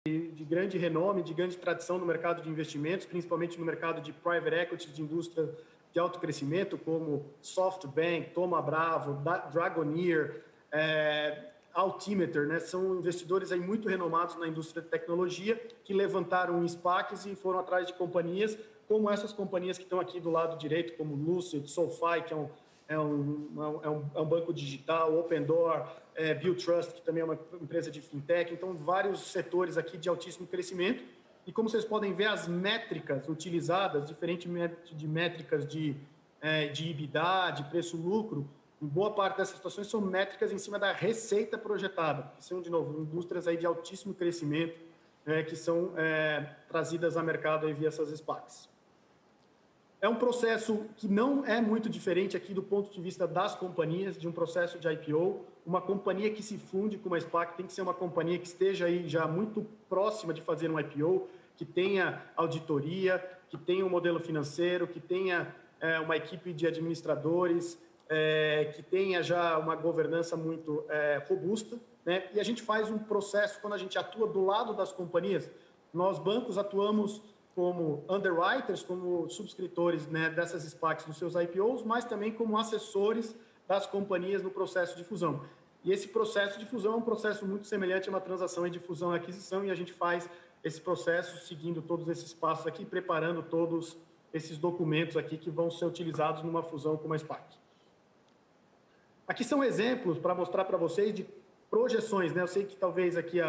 de grande renome, de grande tradição no mercado de investimentos, principalmente no mercado de private equity, de indústria de alto crescimento, como SoftBank, Thoma Bravo, Dragoneer, Altimeter, são investidores aí muito renomados na indústria de tecnologia que levantaram SPACs e foram atrás de companhias como essas companhias que estão aqui do lado direito, como Lucid, SoFi, que é um banco digital, Opendoor, Billtrust, que também é uma empresa de fintech. Então, vários setores aqui de altíssimo crescimento E como vocês podem ver, as métricas utilizadas, diferentemente de métricas de EBITDA, de preço-lucro, em boa parte dessas situações são métricas em cima da receita projetada, que são, de novo, indústrias aí de altíssimo crescimento, que são trazidas a mercado aí via essas SPACs. É um processo que não é muito diferente aqui do ponto de vista das companhias, de um processo de IPO. Uma companhia que se funde com uma SPAC tem que ser uma companhia que esteja aí já muito próxima de fazer um IPO, que tenha auditoria, que tenha um modelo financeiro, que tenha uma equipe de administradores, que tenha já uma governança muito robusta, né? E a gente faz um processo, quando a gente atua do lado das companhias, nós bancos atuamos como underwriters, como subscritores, né, dessas SPACs nos seus IPOs, mas também como assessores das companhias no processo de fusão. E esse processo de fusão é um processo muito semelhante a uma transação de fusão e aquisição, e a gente faz esse processo seguindo todos esses passos aqui, preparando todos esses documentos aqui que vão ser utilizados numa fusão com uma SPAC. Aqui são exemplos para mostrar para vocês de projeções, né? Eu sei que talvez aqui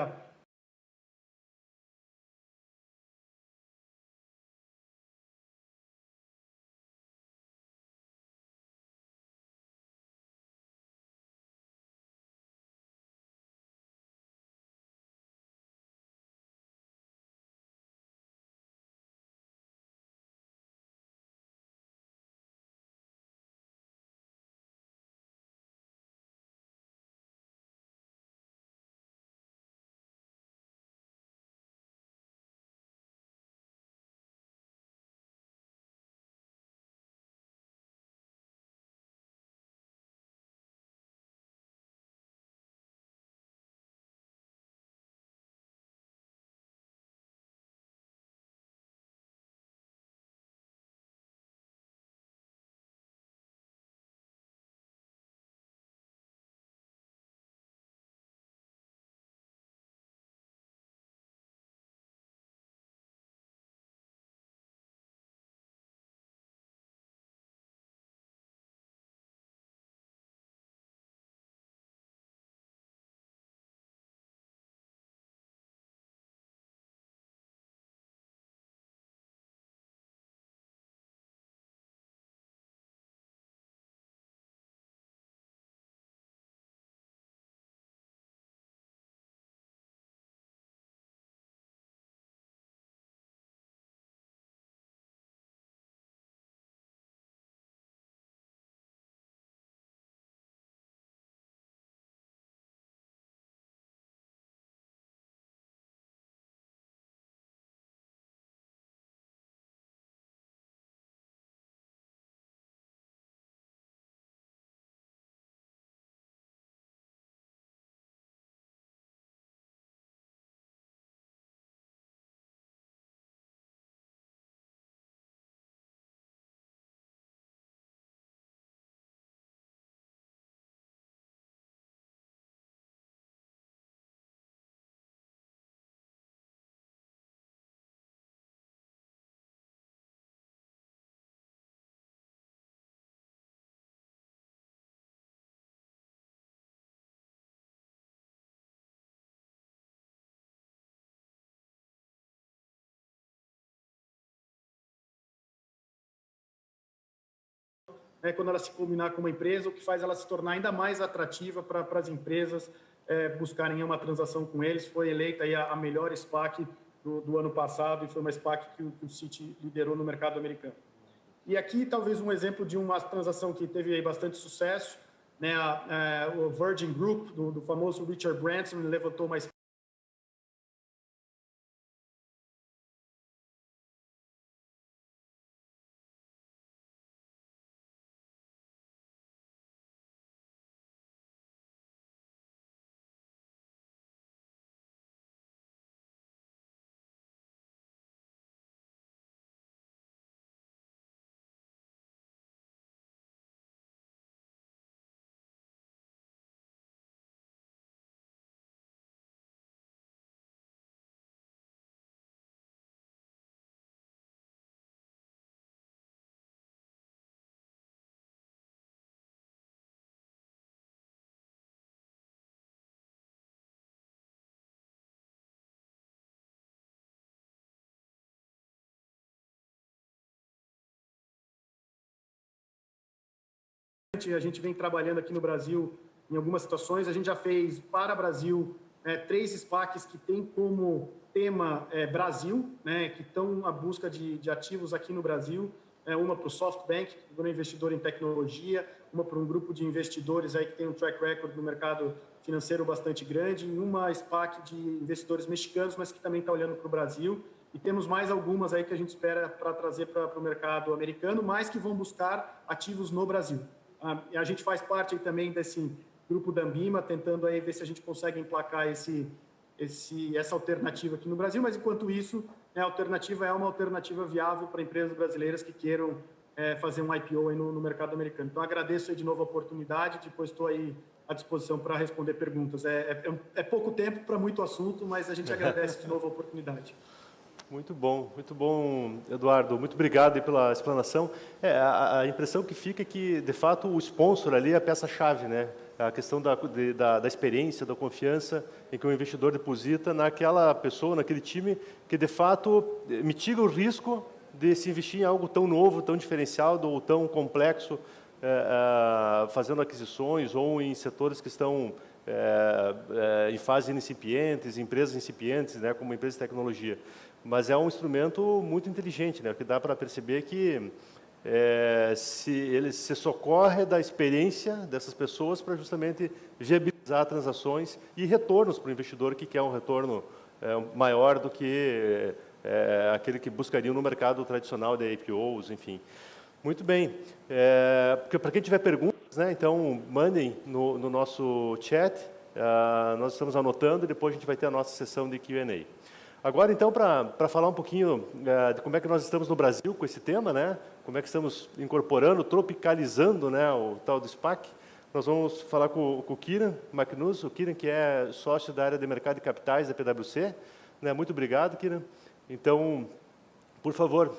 quando ela se combinar com uma empresa, o que faz ela se tornar ainda mais atrativa para as empresas buscarem uma transação com eles. Foi eleita aí a melhor SPAC do ano passado e foi uma SPAC que o Citi liderou no mercado americano. E aqui, talvez, um exemplo de uma transação que teve aí bastante sucesso, né? O Virgin Group, do famoso Richard Branson, levantou uma interessante, a gente vem trabalhando aqui no Brasil em algumas situações, a gente já fez para o Brasil 3 SPACs que tem como tema Brasil, né, que estão à busca de ativos aqui no Brasil, uma para o SoftBank, que é um investidor em tecnologia, uma para um grupo de investidores aí que tem um track record no mercado financeiro bastante grande, e uma SPAC de investidores mexicanos, mas que também está olhando para o Brasil. E temos mais algumas aí que a gente espera para trazer para o mercado americano, mas que vão buscar ativos no Brasil. A gente faz parte aí também desse grupo da Ambima, tentando aí ver se a gente consegue emplacar essa alternativa aqui no Brasil, mas enquanto isso, a alternativa é uma alternativa viável para empresas brasileiras que queiram fazer um IPO aí no mercado americano. Então, agradeço aí de novo a oportunidade, depois estou aí à disposição para responder perguntas. É pouco tempo para muito assunto, mas a gente agradece de novo a oportunidade. Muito bom, Eduardo. Muito obrigado aí pela explanação. A impressão que fica é que, de fato, o sponsor ali é a peça-chave, né? A questão da experiência, da confiança em que o investidor deposita naquela pessoa, naquele time, que, de fato, mitiga o risco de se investir em algo tão novo, tão diferenciado ou tão complexo, fazendo aquisições ou em setores que estão em fase incipientes, empresas incipientes, né, como empresas de tecnologia. Mas é um instrumento muito inteligente, né, que dá para perceber que ele se socorre da experiência dessas pessoas para justamente viabilizar transações e retornos para o investidor que quer um retorno maior do que aquele que buscaria no mercado tradicional de IPOs, enfim. Muito bem. Para quem tiver perguntas, né, então mandem no nosso chat, nós estamos anotando e depois a gente vai ter a nossa sessão de Q&A. Agora, então, para falar um pouquinho de como é que nós estamos no Brasil com esse tema, né? Como é que estamos incorporando, tropicalizando, né, o tal do SPAC, nós vamos falar com o Kieran Magnus, o Kieran que é sócio da área de mercado de capitais da PwC. Né? Muito obrigado, Kieran. Então, por favor,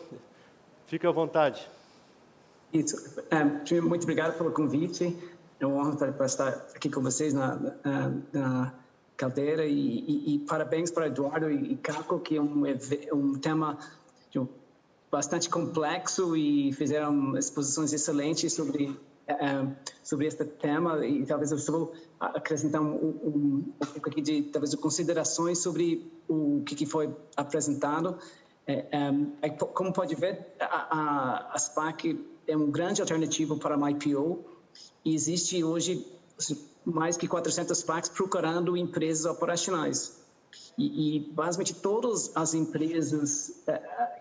fique à vontade. Isso. Muito obrigado pelo convite. É uma honra para estar aqui com vocês na Caldeira e parabéns para Eduardo e Caco, que é um tema bastante complexo e fizeram exposições excelentes sobre este tema, e talvez eu vou acrescentar um pouco aqui de talvez considerações sobre o que foi apresentado. Como pode ver, a SPAC é um grande alternativo para uma IPO e existe hoje mais que 400 SPACs procurando empresas operacionais. E basicamente todas as empresas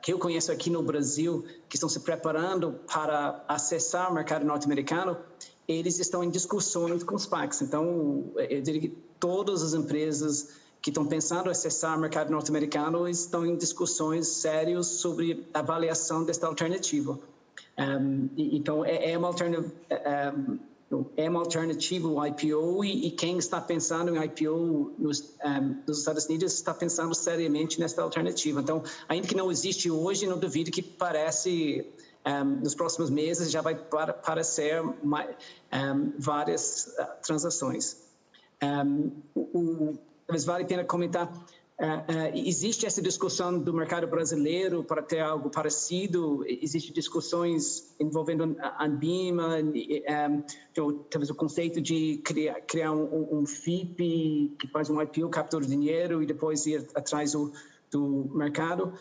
que eu conheço aqui no Brasil que estão se preparando para acessar o mercado norte-americano, eles estão em discussões com SPACs. Então, eu diria que todas as empresas que estão pensando em acessar o mercado norte-americano estão em discussões sérias sobre a avaliação desta alternativa. Então, é uma alternativa ao IPO e quem está pensando em IPO nos Estados Unidos está pensando seriamente nesta alternativa. Então, ainda que não existe hoje, não duvido que parece, nos próximos meses já vai aparecer várias transações. Talvez vale a pena comentar, existe essa discussão do mercado brasileiro para ter algo parecido, existem discussões envolvendo a Ambima, talvez o conceito de criar um FIP que faz um IPO, captura dinheiro e depois ir atrás do mercado.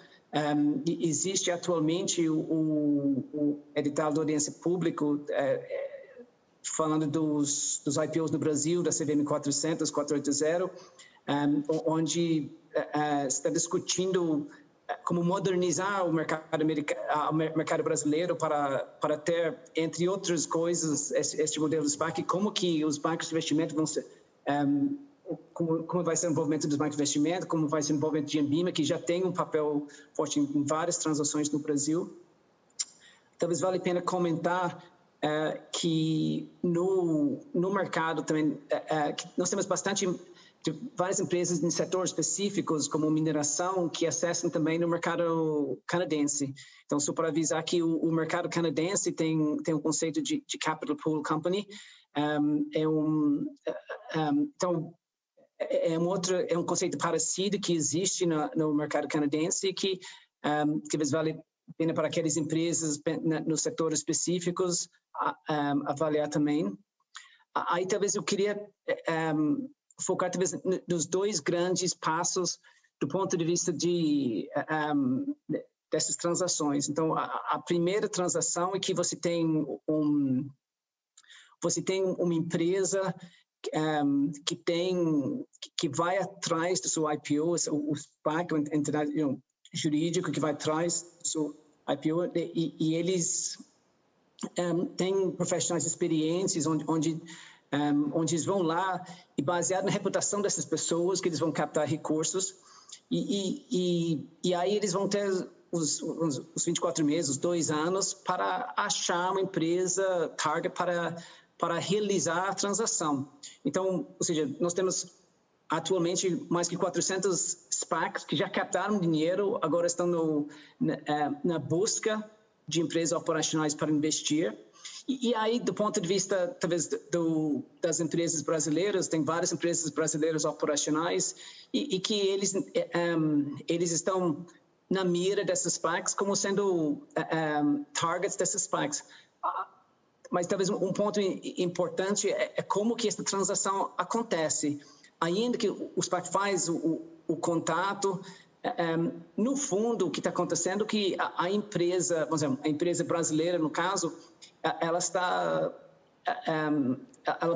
Existe atualmente o edital de audiência pública falando dos IPOs no Brasil, da CVM 400, 480, onde está discutindo como modernizar o mercado brasileiro para ter, entre outras coisas, este modelo de SPAC, como que os bancos de investimento vão ser, como vai ser o envolvimento dos bancos de investimento, como vai ser o envolvimento de Ambima, que já tem um papel forte em várias transações no Brasil. Talvez vale a pena comentar que no mercado também, que nós temos várias empresas em setores específicos, como mineração, que acessam também no mercado canadense. Então, só para avisar que o mercado canadense tem um conceito de Capital Pool Company. Então, é um conceito parecido que existe no mercado canadense que talvez vale pena para aquelas empresas nos setores específicos avaliar também. Aí talvez eu queria focar talvez nos 2 grandes passos do ponto de vista dessas transações. Então, a primeira transação é que você tem uma empresa que vai atrás do seu IPO, o SPAC, a entidade jurídica que vai atrás do seu IPO, e eles têm profissionais experientes onde eles vão lá e baseado na reputação dessas pessoas que eles vão captar recursos e aí eles vão ter os 24 meses, os 2 anos para achar uma empresa target para realizar a transação. Então, ou seja, nós temos atualmente mais que 400 SPACs que já captaram dinheiro, agora estão na busca de empresas operacionais para investir. E aí, do ponto de vista, talvez, das empresas brasileiras, tem várias empresas brasileiras operacionais e que eles estão na mira dessas SPACs como sendo targets dessas SPACs. Mas talvez um ponto importante é como que essa transação acontece. Ainda que o SPAC faz o contato, no fundo, o que está acontecendo é que a empresa, vamos dizer, a empresa brasileira, no caso, ela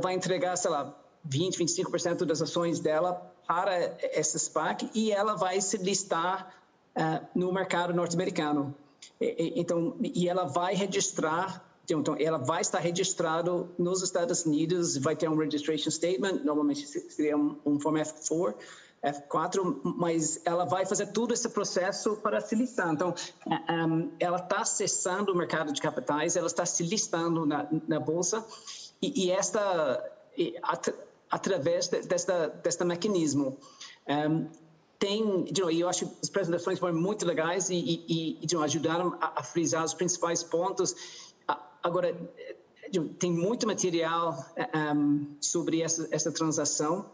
vai entregar, sei lá, 20%, 25% das ações dela para essa SPAC e ela vai se listar no mercado norte-americano. Então, e ela vai registrar, então, ela vai estar registrado nos Estados Unidos, vai ter um registration statement, normalmente seria um Form F4, mas ela vai fazer todo esse processo para se listar. Então, ela está acessando o mercado de capitais, ela está se listando na bolsa e através deste mecanismo. Eu acho que as apresentações foram muito legais e ajudaram a frisar os principais pontos. Agora, tem muito material sobre essa transação,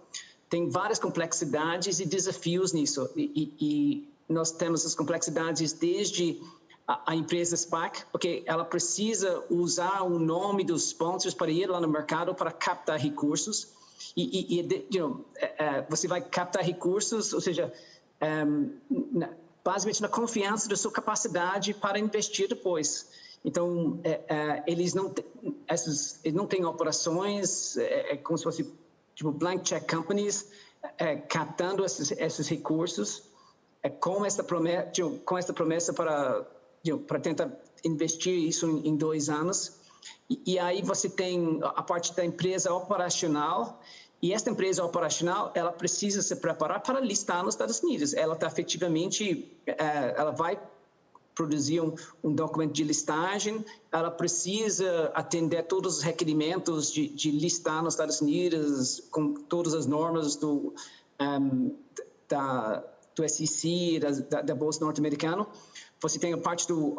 tem várias complexidades e desafios nisso, e nós temos as complexidades desde a empresa SPAC, porque ela precisa usar o nome dos sponsors para ir lá no mercado para captar recursos, você vai captar recursos, ou seja, basicamente na confiança da sua capacidade para investir depois. Então, eles não têm operações, como se fosse tipo blank check companies, captando esses recursos, com essa promessa para tentar investir isso em 2 anos. E aí você tem a parte da empresa operacional, e esta empresa operacional, ela precisa se preparar para listar nos Estados Unidos. Ela está efetivamente, ela vai produzir um documento de listagem, ela precisa atender todos os requerimentos de listar nos Estados Unidos, com todas as normas do SEC, da Bolsa norte-americana. Você tem a parte do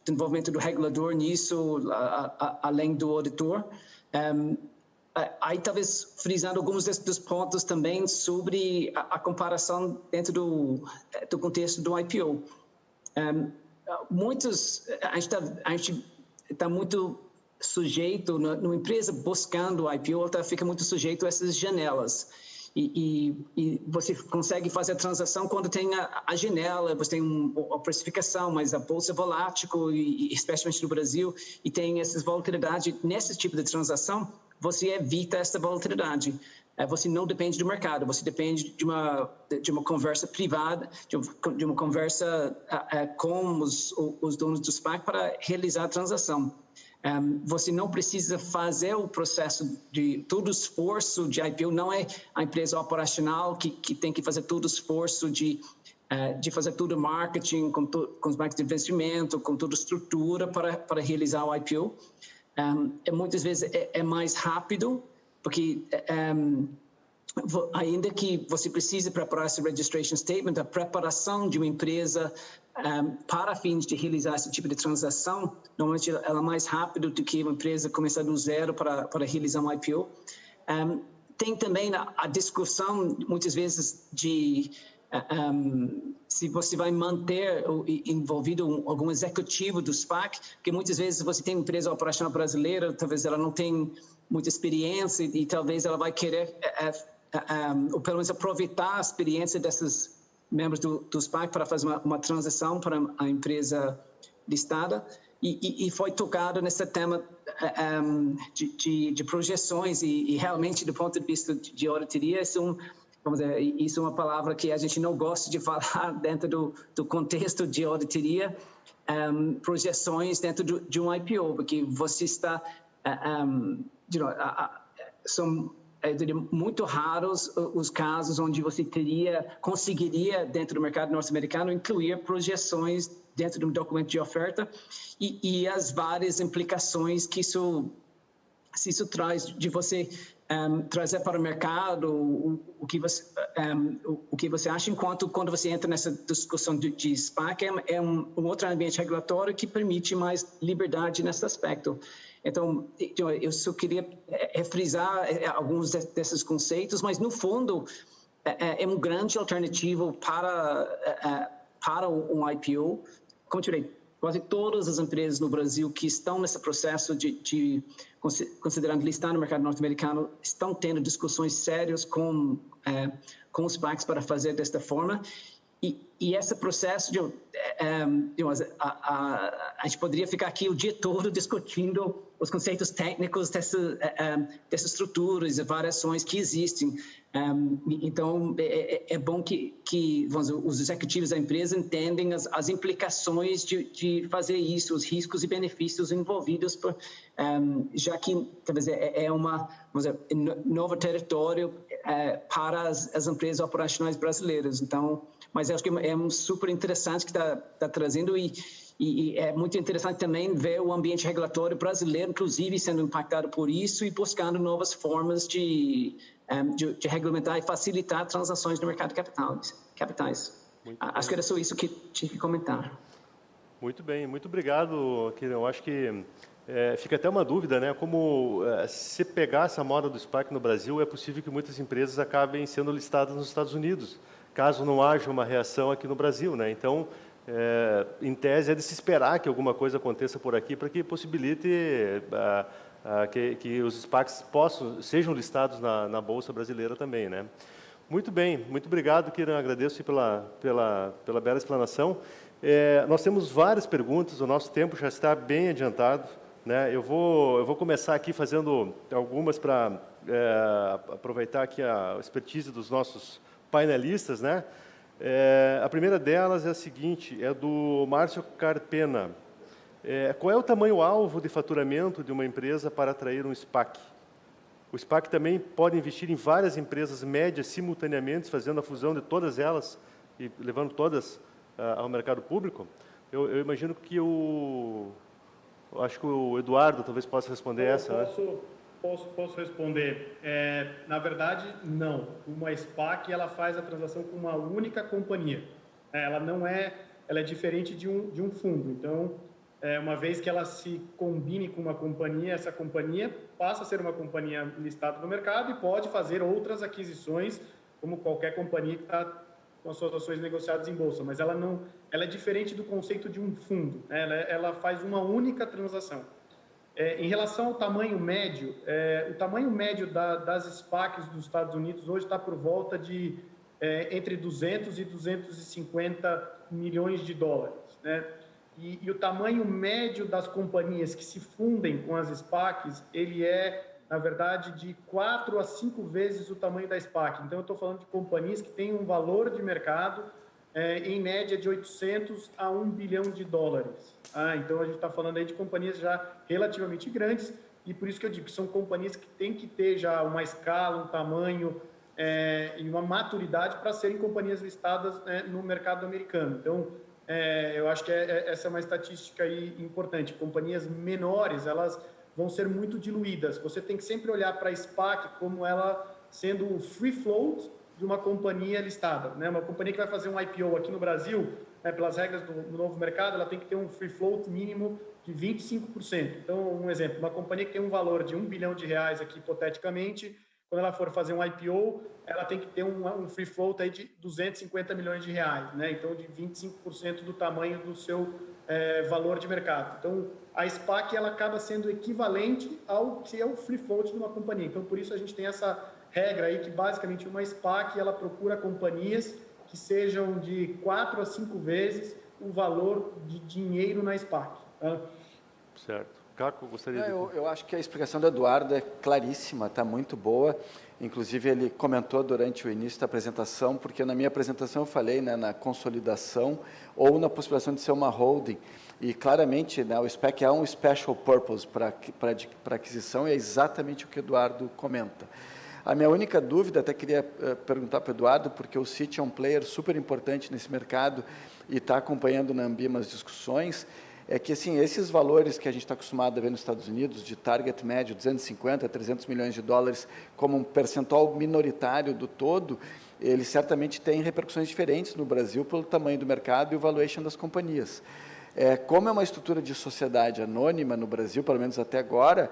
envolvimento do regulador nisso, além do auditor. Aí talvez frisando alguns dos pontos também sobre a comparação dentro do contexto do IPO. A gente está muito sujeito, numa empresa buscando o IPO, ela fica muito sujeito a essas janelas. E você consegue fazer a transação quando tem a janela, você tem a precificação, mas a bolsa é volátil, e especialmente no Brasil, e tem essas volatilidades. Nesse tipo de transação, você evita essa volatilidade. Você não depende do mercado, você depende de uma conversa privada, de uma conversa com os donos do SPAC para realizar a transação. Você não precisa fazer o processo de todo o esforço de IPO, não é a empresa operacional que tem que fazer todo o esforço de fazer todo o marketing, com os bancos de investimento, com toda a estrutura para realizar o IPO. Muitas vezes é mais rápido, porque ainda que você precise preparar esse registration statement, a preparação de uma empresa para fins de realizar esse tipo de transação, normalmente ela é mais rápida do que uma empresa começar do zero para realizar um IPO. Tem também a discussão, muitas vezes, de se você vai manter envolvido algum executivo do SPAC, porque muitas vezes você tem uma empresa operacional brasileira, talvez ela não tenha muita experiência e talvez ela vai querer, ou pelo menos aproveitar a experiência desses membros do SPAC para fazer uma transição para a empresa listada. E foi tocado nesse tema de projeções e realmente, do ponto de vista de auditoria, vamos dizer, isso é uma palavra que a gente não gosta de falar dentro do contexto de auditoria, projeções dentro de um IPO, porque você está, são muito raros os casos onde você conseguiria, dentro do mercado norte-americano, incluir projeções dentro de um documento de oferta e as várias implicações que isso traz de você trazer para o mercado o que você acha, enquanto quando você entra nessa discussão de SPAC é um outro ambiente regulatório que permite mais liberdade nesse aspecto. Então, eu só queria frisar alguns desses conceitos, mas no fundo é um grande alternativo para um IPO. Como eu falei, quase todas as empresas no Brasil que estão nesse processo de considerando listar no mercado norte-americano estão tendo discussões sérias com os SPACs para fazer desta forma. E esse processo, a gente poderia ficar aqui o dia todo discutindo os conceitos técnicos dessas estruturas e variações que existem. Então, é bom que vamos dizer, os executivos da empresa entendem as implicações de fazer isso, os riscos e benefícios envolvidos, já que talvez vamos dizer, novo território para as empresas operacionais brasileiras. Então, mas eu acho que é super interessante que está trazendo e é muito interessante também ver o ambiente regulatório brasileiro, inclusive, sendo impactado por isso e buscando novas formas de regulamentar e facilitar transações no mercado de capitais. Acho que era só isso que tinha que comentar. Muito bem, muito obrigado, Kiran. Eu acho que fica até uma dúvida, né? Como se pegar essa moda do SPAC no Brasil, é possível que muitas empresas acabem sendo listadas nos Estados Unidos, caso não haja uma reação aqui no Brasil, né? Então, em tese, é de se esperar que alguma coisa aconteça por aqui para que possibilite que os SPACs sejam listados na Bolsa Brasileira também, né? Muito bem, muito obrigado, Kiran, agradeço pela bela explanação. Nós temos várias perguntas, o nosso tempo já está bem adiantado, né? Eu vou começar aqui fazendo algumas para aproveitar aqui a expertise dos nossos painelistas, né? A primeira delas é a seguinte, é do Márcio Carpena. Qual é o tamanho-alvo de faturamento de uma empresa para atrair um SPAC? O SPAC também pode investir em várias empresas médias simultaneamente, fazendo a fusão de todas elas e levando todas ao mercado público? Eu imagino que acho que o Eduardo talvez possa responder essa. Posso responder. Na verdade, não. Uma SPAC ela faz a transação com uma única companhia. Ela é diferente de um fundo. Então, uma vez que ela se combine com uma companhia, essa companhia passa a ser uma companhia listada no mercado e pode fazer outras aquisições, como qualquer companhia que está com as suas ações negociadas em bolsa. Mas ela é diferente do conceito de um fundo. Ela faz uma única transação. Em relação ao tamanho médio, o tamanho médio das SPACs dos Estados Unidos hoje está por volta de entre 200 e 250 milhões de dólares, né? E o tamanho médio das companhias que se fundem com as SPACs, ele na verdade, de 4 a 5 vezes o tamanho da SPAC. Então, eu estou falando de companhias que têm um valor de mercado em média de 800 a 1 bilhão de dólares. Então, a gente está falando aí de companhias já relativamente grandes e por isso que eu digo que são companhias que têm que ter já uma escala, um tamanho e uma maturidade para serem companhias listadas no mercado americano. Então, eu acho que essa é uma estatística aí importante. Companhias menores, elas vão ser muito diluídas. Você tem que sempre olhar para a SPAC como ela sendo o free float de uma companhia listada, né? Uma companhia que vai fazer um IPO aqui no Brasil, pelas regras do novo mercado, ela tem que ter um free float mínimo de 25%. Então, um exemplo, uma companhia que tem um valor de R$1 bilhão aqui, hipoteticamente, quando ela for fazer um IPO, ela tem que ter um free float aí de 250 milhões de reais, né? Então, de 25% do tamanho do seu valor de mercado. Então, a SPAC ela acaba sendo equivalente ao que é o free float de uma companhia. Então, por isso a gente tem essa regra aí que, basicamente, uma SPAC ela procura companhias que sejam de 4 a 5 vezes o valor de dinheiro na SPAC. Tá? Certo. Caco, gostaria de... Eu acho que a explicação do Eduardo é claríssima, está muito boa. Inclusive, ele comentou durante o início da apresentação, porque na minha apresentação eu falei, né, na consolidação ou na possibilidade de ser uma holding. E, claramente, né, o SPAC é um special purpose para aquisição, e é exatamente o que o Eduardo comenta. A minha única dúvida, até queria perguntar para o Eduardo, porque o Citi é um player super importante nesse mercado e está acompanhando na Ambima as discussões, é que, assim, esses valores que a gente está acostumado a ver nos Estados Unidos, de target médio, 250 a 300 milhões de dólares, como um percentual minoritário do todo, eles certamente têm repercussões diferentes no Brasil pelo tamanho do mercado e o valuation das companhias. Como é uma estrutura de sociedade anônima no Brasil, pelo menos até agora,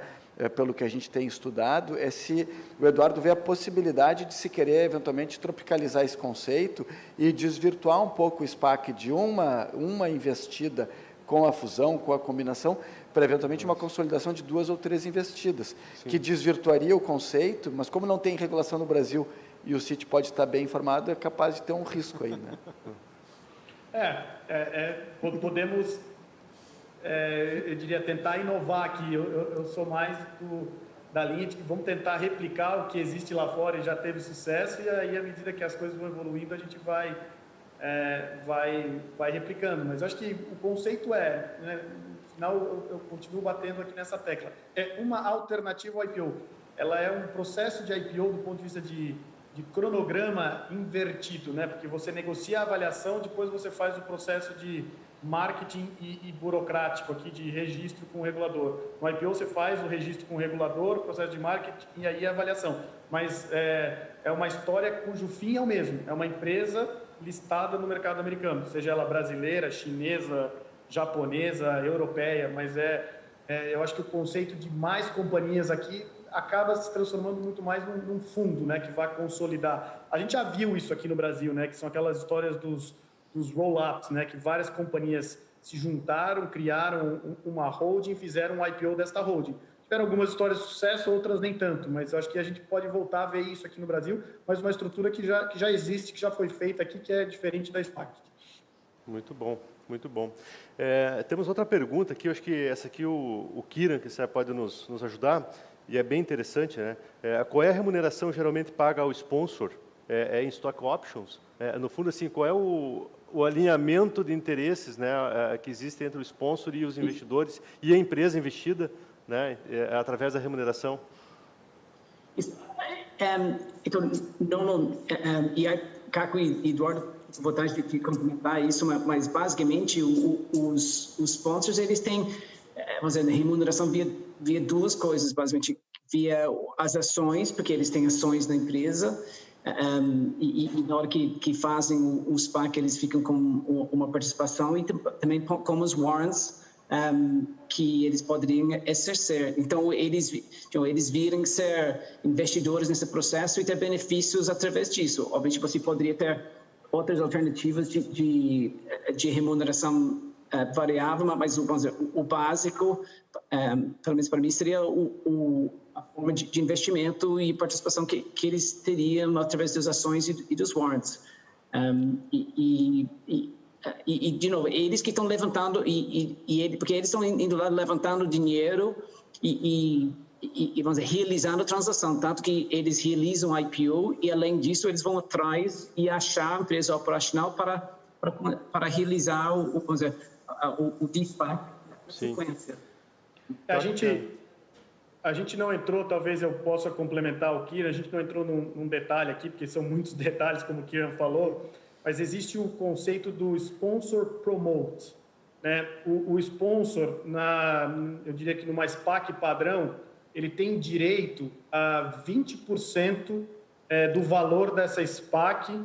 pelo que a gente tem estudado, é se o Eduardo vê a possibilidade de se querer, eventualmente, tropicalizar esse conceito e desvirtuar um pouco o SPAC de uma investida com a fusão, com a combinação, para, eventualmente, uma consolidação de 2 ou 3 investidas, que desvirtuaria o conceito, mas como não tem regulação no Brasil e o Citi pode estar bem informado, é capaz de ter um risco aí, né? Podemos, eu diria, tentar inovar aqui. Eu sou mais da linha de que vamos tentar replicar o que existe lá fora e já teve sucesso, e aí, à medida que as coisas vão evoluindo, a gente vai replicando. Mas eu acho que o conceito né, no final eu continuo batendo aqui nessa tecla, é uma alternativa ao IPO. Ela é um processo de IPO do ponto de vista de cronograma invertido, né? Porque você negocia a avaliação, depois você faz o processo de marketing e burocrático aqui de registro com o regulador. No IPO você faz o registro com o regulador, o processo de marketing e aí a avaliação. Mas é uma história cujo fim é o mesmo. É uma empresa listada no mercado americano, seja ela brasileira, chinesa, japonesa, europeia, mas eu acho que o conceito de mais companhias aqui acaba se transformando muito mais num fundo, né, que vai consolidar. A gente já viu isso aqui no Brasil, né, que são aquelas histórias dos roll-ups, né, que várias companhias se juntaram, criaram uma holding, fizeram um IPO desta holding. Tiveram algumas histórias de sucesso, outras nem tanto, mas eu acho que a gente pode voltar a ver isso aqui no Brasil, mas uma estrutura que já existe, que já foi feita aqui, que é diferente da SPAC. Muito bom, muito bom. Temos outra pergunta aqui, eu acho que essa aqui o Kiran, que você pode nos ajudar, e é bem interessante, né? Qual é a remuneração geralmente paga ao sponsor em stock options? No fundo, assim, qual é o alinhamento de interesses, né, que existe entre o sponsor e os investidores e a empresa investida, né, através da remuneração? Então, normal, e Caco e Eduardo, vontade de complementar isso, mas basicamente os sponsors, eles têm, vamos dizer, remuneração via duas coisas, basicamente, via as ações, porque eles têm ações na empresa, e na hora que fazem o SPAC, eles ficam com uma participação, e também com os warrants, que eles poderiam exercer. Então, eles virem ser investidores nesse processo e ter benefícios através disso. Obviamente, você poderia ter outras alternativas de remuneração variável, mas o básico, pelo menos para mim, seria a forma de investimento e participação que eles teriam através das ações e dos warrants. E, de novo, eles que estão levantando, porque eles estão indo lá levantando dinheiro e vamos dizer, realizando a transação, tanto que eles realizam a IPO e, além disso, eles vão atrás e achar a empresa operacional para realizar o DeFi na sequência. A gente não entrou, talvez eu possa complementar o Kiran, a gente não entrou num detalhe aqui, porque são muitos detalhes, como o Kiran falou, mas existe o conceito do sponsor promote, né? O sponsor, eu diria que numa SPAC padrão, ele tem direito a 20% do valor dessa SPAC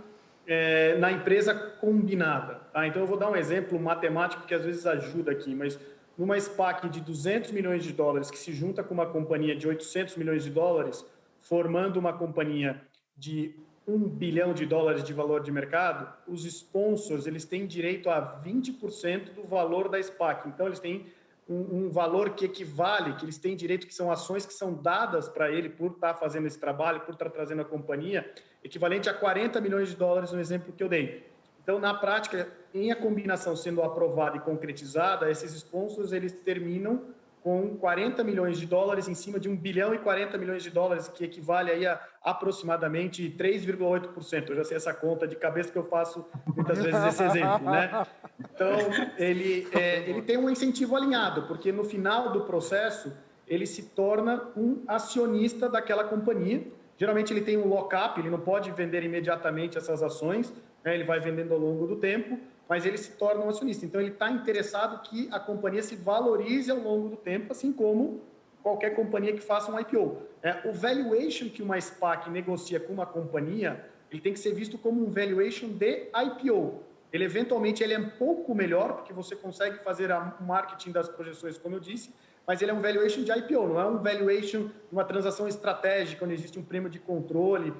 na empresa combinada. Tá? Então, eu vou dar um exemplo matemático que às vezes ajuda aqui, mas numa SPAC de 200 milhões de dólares que se junta com uma companhia de 800 milhões de dólares, formando uma companhia de $1 bilhão de valor de mercado, os sponsors eles têm direito a 20% do valor da SPAC. Então, eles têm um valor que equivale, que eles têm direito, que são ações que são dadas para ele por estar fazendo esse trabalho, por estar trazendo a companhia, equivalente a $40 milhões, no exemplo que eu dei. Então, na prática, em a combinação sendo aprovada e concretizada, esses sponsors eles terminam com $40 milhões em cima de $1 bilhão e 40 milhões, que equivale aí a aproximadamente 3,8%. Eu já sei essa conta de cabeça que eu faço muitas vezes esse exemplo, né? Então, ele tem um incentivo alinhado, porque no final do processo, ele se torna um acionista daquela companhia. Geralmente, ele tem um lock-up, ele não pode vender imediatamente essas ações, né? Ele vai vendendo ao longo do tempo, mas ele se torna um acionista. Então, ele está interessado que a companhia se valorize ao longo do tempo, assim como qualquer companhia que faça um IPO. O valuation que uma SPAC negocia com uma companhia, ele tem que ser visto como um valuation de IPO. Ele, eventualmente, ele é um pouco melhor, porque você consegue fazer o marketing das projeções, como eu disse, mas ele é um valuation de IPO, não é um valuation de uma transação estratégica, onde existe um prêmio de controle.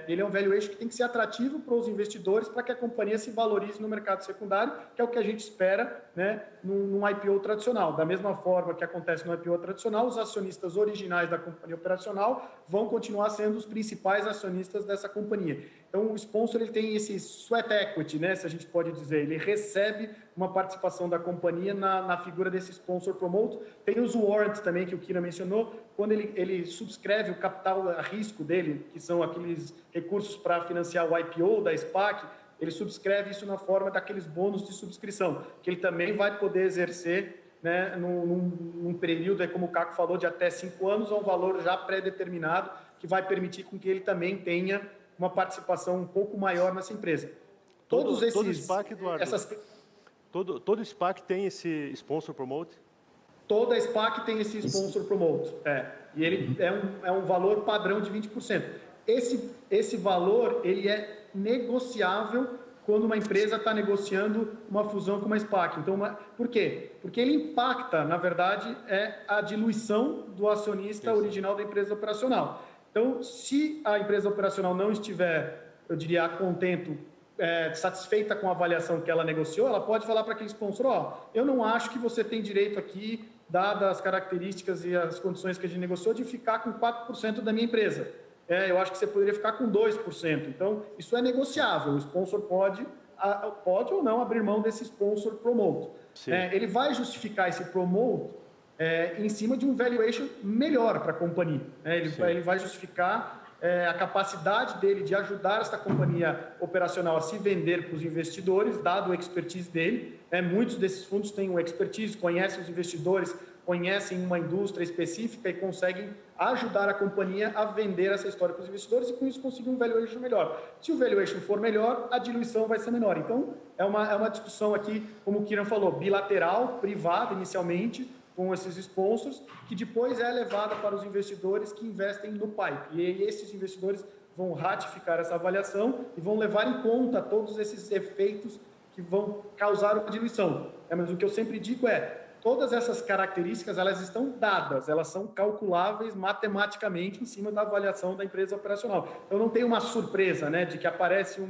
Ele é um valuation que tem que ser atrativo para os investidores para que a companhia se valorize no mercado secundário, que é o que a gente espera, né, num IPO tradicional. Da mesma forma que acontece no IPO tradicional, os acionistas originais da companhia operacional vão continuar sendo os principais acionistas dessa companhia. Então, o sponsor ele tem esse sweat equity, né, se a gente pode dizer, ele recebe uma participação da companhia na figura desse sponsor promote. Tem os warrants também, que o Kira mencionou, quando ele subscreve o capital a risco dele, que são aqueles recursos para financiar o IPO da SPAC, ele subscreve isso na forma daqueles bônus de subscrição, que ele também vai poder exercer, né, num período, como o Caco falou, de até 5 anos, a um valor já pré-determinado, que vai permitir com que ele também tenha uma participação um pouco maior nessa empresa. Todo SPAC, Eduardo, todo SPAC tem esse sponsor promote? Toda SPAC tem esse sponsor promote, e ele é um valor padrão de 20%. Esse valor ele é negociável quando uma empresa está negociando uma fusão com uma SPAC. Então, por quê? Porque ele impacta, na verdade, a diluição do acionista original da empresa operacional. Então, se a empresa operacional não estiver, eu diria, contente, satisfeita com a avaliação que ela negociou, ela pode falar para aquele sponsor, eu não acho que você tem direito aqui, dadas as características e as condições que a gente negociou, de ficar com 4% da minha empresa. Eu acho que você poderia ficar com 2%. Então, isso é negociável. O sponsor pode ou não abrir mão desse sponsor promote. Ele vai justificar esse promote em cima de um valuation melhor para a companhia. Ele vai justificar a capacidade dele de ajudar esta companhia operacional a se vender para os investidores, dado o expertise dele. Muitos desses fundos têm um expertise, conhecem os investidores, conhecem uma indústria específica e conseguem ajudar a companhia a vender essa história para os investidores e, com isso, conseguir um valuation melhor. Se o valuation for melhor, a diluição vai ser menor. Então, é uma discussão aqui, como o Kiran falou, bilateral, privada, inicialmente, com esses sponsors, que depois é levada para os investidores que investem no PIPE. E esses investidores vão ratificar essa avaliação e vão levar em conta todos esses efeitos que vão causar uma diluição. Mas o que eu sempre digo todas essas características, elas estão dadas, elas são calculáveis matematicamente em cima da avaliação da empresa operacional. Então, não tem uma surpresa, né, de que aparece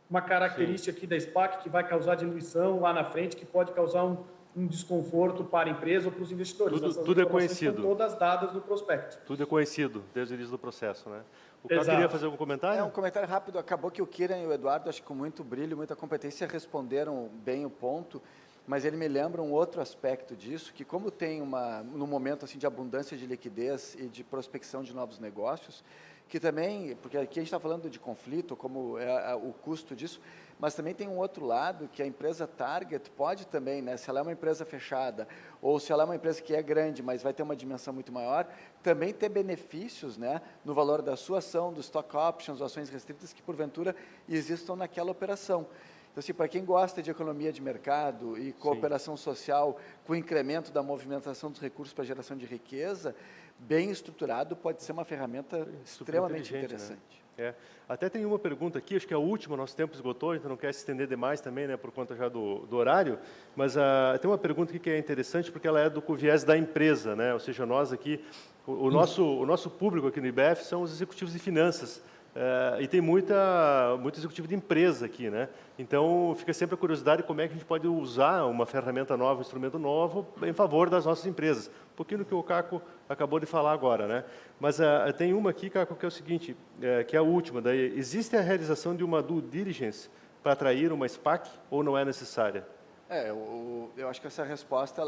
uma característica aqui da SPAC que vai causar diluição lá na frente, que pode causar um desconforto para a empresa ou para os investidores. Tudo é conhecido. Estão todas dadas no prospecto. Tudo é conhecido desde o início do processo, né? O Caco queria fazer algum comentário? Um comentário rápido. Acabou que o Kiran e o Eduardo, acho que com muito brilho, muita competência, responderam bem o ponto, mas ele me lembra um outro aspecto disso, que como tem num momento assim, de abundância de liquidez e de prospecção de novos negócios, que também, porque aqui a gente está falando de conflito, como é o custo disso, mas também tem um outro lado, que a empresa target pode também, né, se ela é uma empresa fechada, ou se ela é uma empresa que é grande, mas vai ter uma dimensão muito maior, também ter benefícios, né, no valor da sua ação, dos stock options, ações restritas, que porventura existam naquela operação. Então, assim, para quem gosta de economia de mercado e cooperação social, com o incremento da movimentação dos recursos para geração de riqueza, bem estruturado, pode ser uma ferramenta extremamente interessante. Até tem uma pergunta aqui, acho que é a última, nosso tempo esgotou, então não quer se estender demais também, né, por conta já do horário, mas tem uma pergunta aqui que é interessante porque ela é com o viés da empresa, né, ou seja, nós aqui, o nosso público aqui no IBF são os executivos de finanças, e tem muito executivo de empresa aqui, né? Então, fica sempre a curiosidade como é que a gente pode usar uma ferramenta nova, um instrumento novo, em favor das nossas empresas. Um pouquinho do que o Caco acabou de falar agora, né? Mas tem uma aqui, Caco, que é o seguinte, que é a última. Daí, existe a realização de uma due diligence para atrair uma SPAC ou não é necessária? Eu acho que essa resposta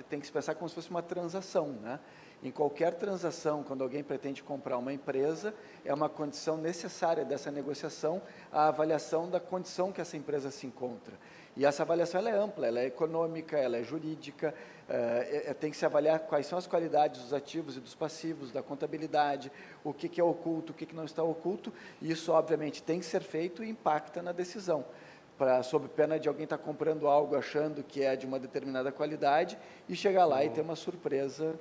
tem que se pensar como se fosse uma transação, né? Em qualquer transação, quando alguém pretende comprar uma empresa, é uma condição necessária dessa negociação a avaliação da condição que essa empresa se encontra. E essa avaliação ela é ampla, ela é econômica, ela é jurídica, tem que se avaliar quais são as qualidades dos ativos e dos passivos, da contabilidade, o que é oculto, o que não está oculto, e isso, obviamente, tem que ser feito e impacta na decisão. Sob pena de alguém estar comprando algo achando que é de uma determinada qualidade e chegar lá e ter uma surpresa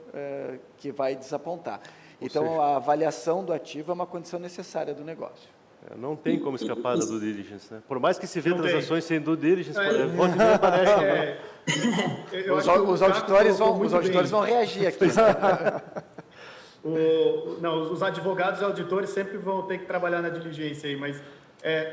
que vai desapontar. Então, a avaliação do ativo é uma condição necessária do negócio. Não tem como escapar da due diligence, né? Por mais que se vê transações sem due diligence, volta e meia aparece. Os auditores vão reagir aqui. Os advogados e auditores sempre vão ter que trabalhar na diligência aí, mas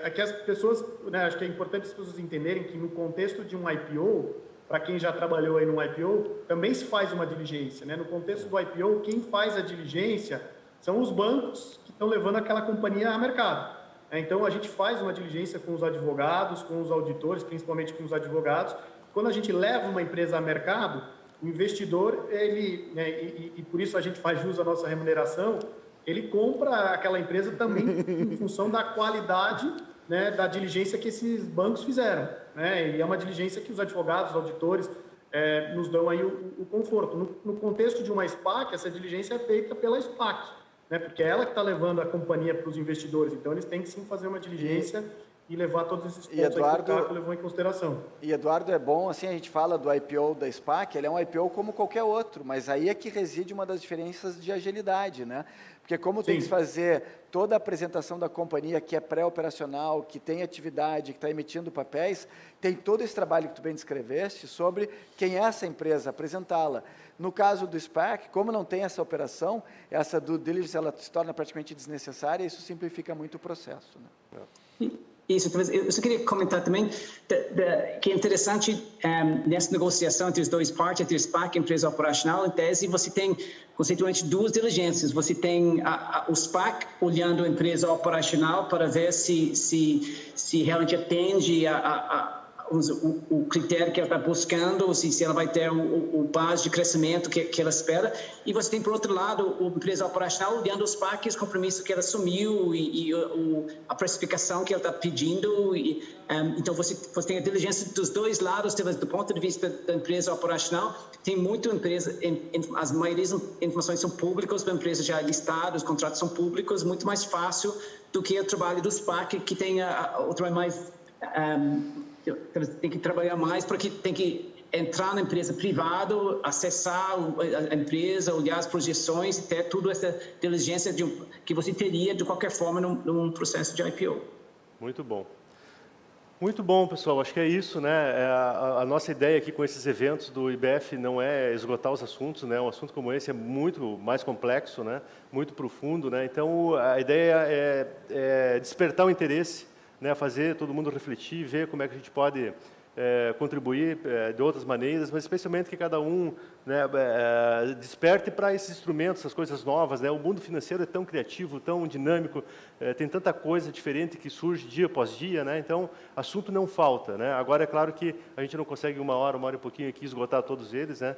aqui as pessoas, né, acho que é importante as pessoas entenderem que no contexto de um IPO, para quem já trabalhou aí no IPO, também se faz uma diligência, né? No contexto do IPO, quem faz a diligência são os bancos que estão levando aquela companhia a mercado. Então, a gente faz uma diligência com os advogados, com os auditores, principalmente com os advogados. Quando a gente leva uma empresa a mercado, o investidor, e por isso a gente faz jus à nossa remuneração, ele compra aquela empresa também em função da qualidade, né, da diligência que esses bancos fizeram, né? E é uma diligência que os advogados, os auditores, nos dão aí o conforto. No contexto de uma SPAC, essa diligência é feita pela SPAC, né? Porque é ela que está levando a companhia para os investidores. Então, eles têm que sim fazer uma diligência e levar todos esses pontos aí que o Caco levou em consideração. E, Eduardo, é bom, assim, a gente fala do IPO da SPAC, ele é um IPO como qualquer outro, mas aí é que reside uma das diferenças de agilidade, né? Porque como tem que fazer toda a apresentação da companhia que é pré-operacional, que tem atividade, que está emitindo papéis, tem todo esse trabalho que tu bem descreveste sobre quem é essa empresa, apresentá-la. No caso do SPAC, como não tem essa operação, essa due diligence ela se torna praticamente desnecessária e isso simplifica muito o processo, né? Isso, eu só queria comentar também que é interessante nessa negociação entre as duas partes, entre o SPAC e a empresa operacional, em tese você tem conceitualmente duas diligências. Você tem o SPAC olhando a empresa operacional para ver se realmente atende o critério que ela está buscando, se ela vai ter o base de crescimento que ela espera. E você tem, por outro lado, a empresa operacional olhando os SPAC, os compromissos que ela assumiu e a precificação que ela está pedindo. Então, você tem a diligência dos dois lados, do ponto de vista da empresa operacional. Tem muita empresa, as maiorias das informações são públicas, para empresas já listadas, os contratos são públicos, muito mais fácil do que o trabalho do SPAC, que tem o trabalho mais... tem que trabalhar mais porque tem que entrar na empresa privada, acessar a empresa, olhar as projeções e ter toda essa diligência que você teria de qualquer forma num processo de IPO. Muito bom. Muito bom, pessoal. Acho que é isso, né? A nossa ideia aqui com esses eventos do IBF não é esgotar os assuntos, né? Um assunto como esse é muito mais complexo, né? Muito profundo, né? Então, a ideia é despertar o interesse, né, fazer todo mundo refletir, ver como é que a gente pode contribuir de outras maneiras, mas especialmente que cada um, né, desperte para esses instrumentos, essas coisas novas, né? O mundo financeiro é tão criativo, tão dinâmico, tem tanta coisa diferente que surge dia após dia, né? Então, assunto não falta, né? Agora, é claro que a gente não consegue uma hora e pouquinho aqui esgotar todos eles, né?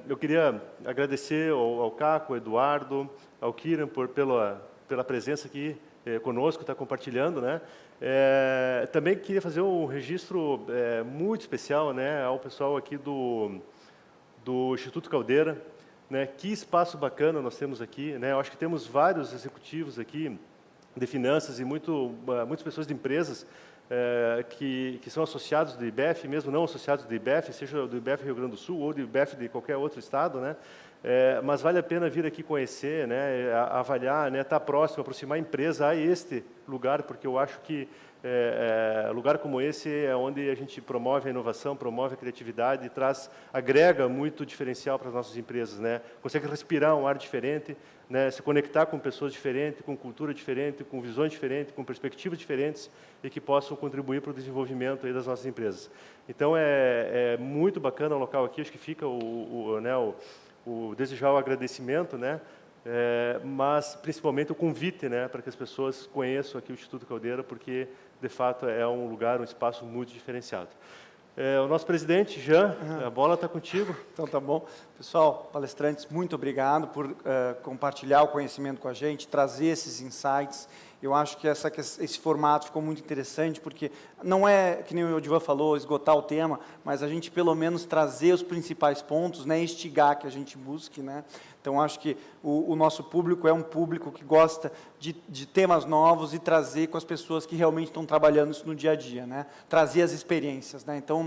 Eu queria agradecer ao Caco, ao Eduardo, ao Kiran pela presença aqui conosco, está compartilhando, né? Também queria fazer um registro muito especial, né, ao pessoal aqui do Instituto Caldeira, né? Que espaço bacana nós temos aqui, né? Eu acho que temos vários executivos aqui de finanças e muitas pessoas de empresas, que são associados do IBEF, mesmo não associados do IBEF, seja do IBEF Rio Grande do Sul ou do IBEF de qualquer outro estado, né? Mas vale a pena vir aqui conhecer, né? Avaliar, né? Estar próximo, aproximar a empresa a este lugar, porque eu acho que lugar como esse é onde a gente promove a inovação, promove a criatividade e agrega muito diferencial para as nossas empresas, né? Consegue respirar um ar diferente, né? Se conectar com pessoas diferentes, com cultura diferente, com visões diferentes, com perspectivas diferentes e que possam contribuir para o desenvolvimento aí das nossas empresas. Então, é muito bacana o local aqui, acho que fica desejar o agradecimento, né? Mas principalmente o convite, né, para que as pessoas conheçam aqui o Instituto Caldeira, porque de fato é um lugar, um espaço muito diferenciado. O nosso presidente, Jean, a bola está contigo. Então tá bom. Pessoal, palestrantes, muito obrigado por compartilhar o conhecimento com a gente, trazer esses insights. Eu acho que esse formato ficou muito interessante, porque não é, que nem o Odivan falou, esgotar o tema, mas a gente pelo menos trazer os principais pontos, né, instigar que a gente busque, né? Então, acho que o nosso público é um público que gosta de temas novos e trazer com as pessoas que realmente estão trabalhando isso no dia a dia, né? Trazer as experiências, né? Então,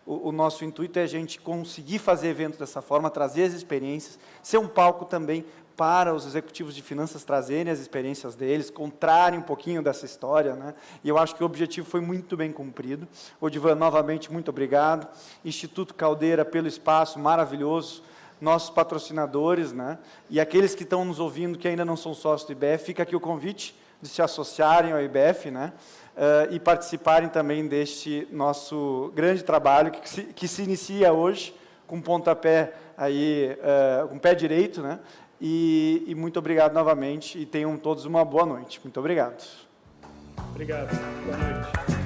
o nosso intuito é a gente conseguir fazer eventos dessa forma, trazer as experiências, ser um palco também para os executivos de finanças trazerem as experiências deles, contarem um pouquinho dessa história, né? E eu acho que o objetivo foi muito bem cumprido. Odivan, novamente, muito obrigado. Instituto Caldeira, pelo espaço maravilhoso, nossos patrocinadores, né? E aqueles que estão nos ouvindo que ainda não são sócios do IBEF, fica aqui o convite de se associarem ao IBEF, né? E participarem também deste nosso grande trabalho que se inicia hoje com pontapé aí, com pé direito, né? E muito obrigado novamente e tenham todos uma boa noite. Muito obrigado. Obrigado. Boa noite.